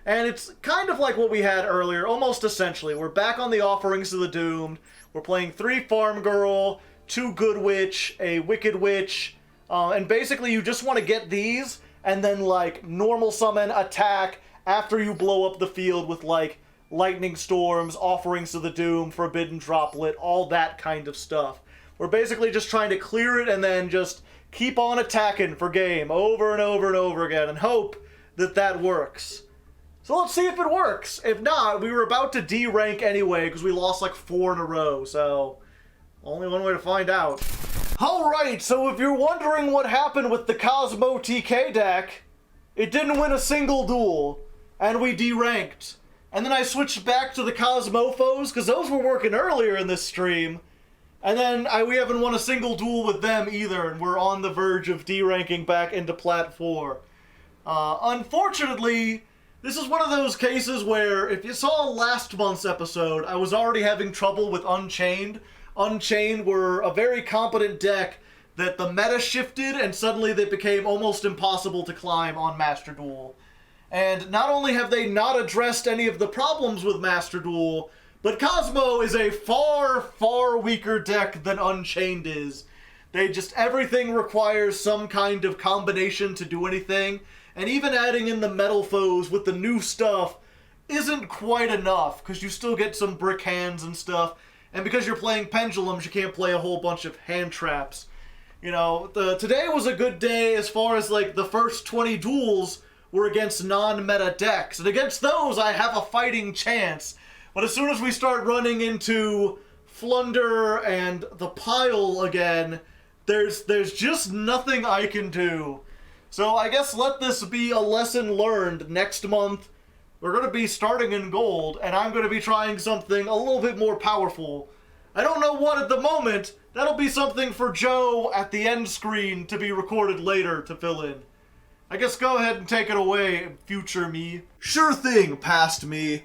And it's kind of like what we had earlier, almost essentially. We're back on the Offerings of the Doomed. We're playing 3 Farm Girl, 2 Good Witch, a Wicked Witch. And basically you just want to get these and then like normal summon, attack after you blow up the field with like Lightning Storms, Offerings of the Doom, Forbidden Droplet, all that kind of stuff. We're basically just trying to clear it and then just keep on attacking for game over and over and over again and hope that that works. So let's see if it works. If not, we were about to D-rank anyway because we lost like 4 in a row, so only one way to find out. Alright, so if you're wondering what happened with the Kozmo TK deck, it didn't win a single duel, and we D-ranked. And then I switched back to the Kozmofoes because those were working earlier in this stream, and then we haven't won a single duel with them either, and we're on the verge of D-ranking back into Plat 4. Unfortunately, this is one of those cases where, if you saw last month's episode, I was already having trouble with Unchained. Unchained were a very competent deck that the meta shifted, and suddenly they became almost impossible to climb on Master Duel. And not only have they not addressed any of the problems with Master Duel, but Kozmo is a far, far weaker deck than Unchained is. Everything requires some kind of combination to do anything. And even adding in the Metalfoes with the new stuff isn't quite enough, because you still get some brick hands and stuff. And because you're playing Pendulums, you can't play a whole bunch of hand traps. You know, today was a good day as far as, like, the first 20 duels were against non-meta decks. And against those, I have a fighting chance. But as soon as we start running into Flunder and the Pile again, there's just nothing I can do. So I guess let this be a lesson learned. Next month, we're going to be starting in gold, and I'm going to be trying something a little bit more powerful. I don't know what at the moment. That'll be something for Joe at the end screen to be recorded later to fill in. I guess go ahead and take it away, future me. Sure thing, past me.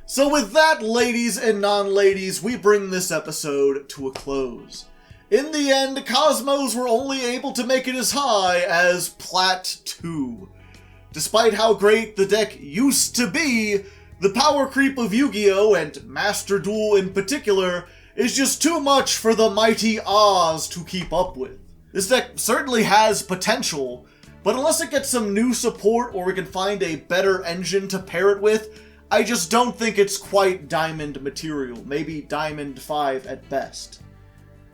So with that, ladies and non-ladies, we bring this episode to a close. In the end, Cosmos were only able to make it as high as Plat 2. Despite how great the deck used to be, the power creep of Yu-Gi-Oh! And Master Duel in particular is just too much for the mighty Oz to keep up with. This deck certainly has potential, but unless it gets some new support or we can find a better engine to pair it with, I just don't think it's quite Diamond material, maybe Diamond 5 at best.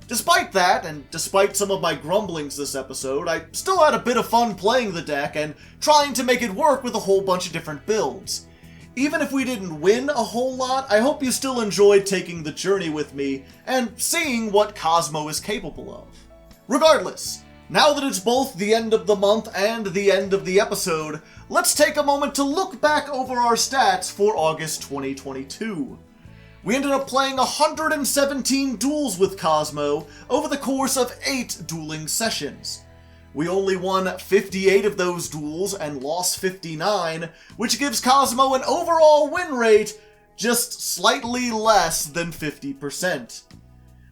Despite that, and despite some of my grumblings this episode, I still had a bit of fun playing the deck and trying to make it work with a whole bunch of different builds. Even if we didn't win a whole lot, I hope you still enjoyed taking the journey with me and seeing what Kozmo is capable of. Regardless, now that it's both the end of the month and the end of the episode, let's take a moment to look back over our stats for August 2022. We ended up playing 117 duels with Kozmo over the course of 8 dueling sessions. We only won 58 of those duels and lost 59, which gives Kozmo an overall win rate just slightly less than 50%.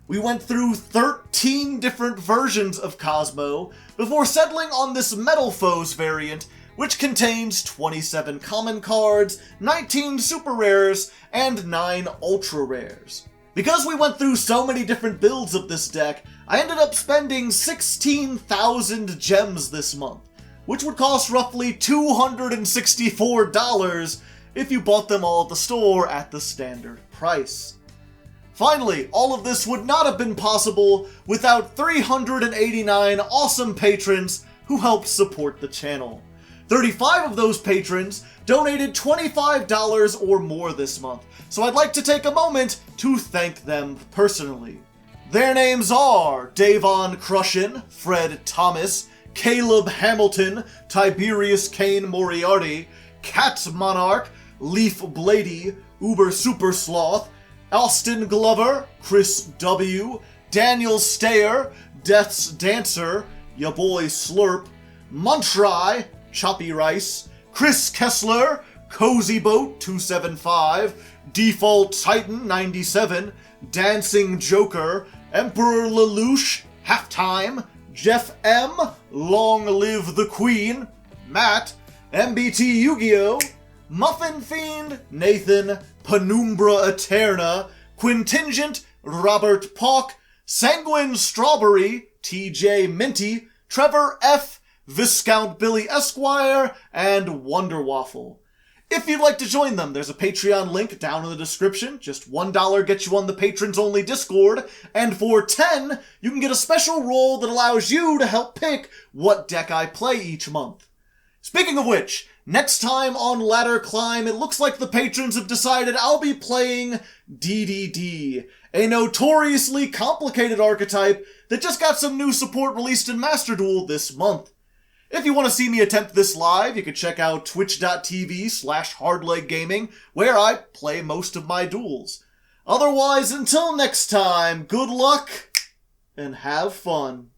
We went through 13 different versions of Kozmo before settling on this Metalfoes variant, which contains 27 common cards, 19 super rares, and 9 ultra rares. Because we went through so many different builds of this deck, I ended up spending 16,000 gems this month, which would cost roughly $264 if you bought them all at the store at the standard price. Finally, all of this would not have been possible without 389 awesome patrons who helped support the channel. 35 of those patrons donated $25 or more this month, so I'd like to take a moment to thank them personally. Their names are Davon Crushin, Fred Thomas, Caleb Hamilton, Tiberius Kane Moriarty, Cat Monarch, Leaf Blady, Uber Super Sloth, Austin Glover, Chris W., Daniel Stayer, Death's Dancer, Ya Boy Slurp, Montry, Choppy Rice, Chris Kessler, Cozy Boat 275, Default Titan 97, Dancing Joker, Emperor Lelouch, Halftime, Jeff M, Long Live the Queen, Matt, MBT Yu-Gi-Oh, Muffin Fiend, Nathan, Penumbra Eterna, Quintingent, Robert Pauk, Sanguine Strawberry, TJ Minty, Trevor F, Viscount Billy Esquire, and Wonder Waffle. If you'd like to join them, there's a Patreon link down in the description. Just $1 gets you on the patrons-only Discord, and for $10, you can get a special role that allows you to help pick what deck I play each month. Speaking of which, next time on Ladder Climb, it looks like the patrons have decided I'll be playing DDD, a notoriously complicated archetype that just got some new support released in Master Duel this month. If you want to see me attempt this live, you can check out twitch.tv/hardleggaming, where I play most of my duels. Otherwise, until next time, good luck and have fun.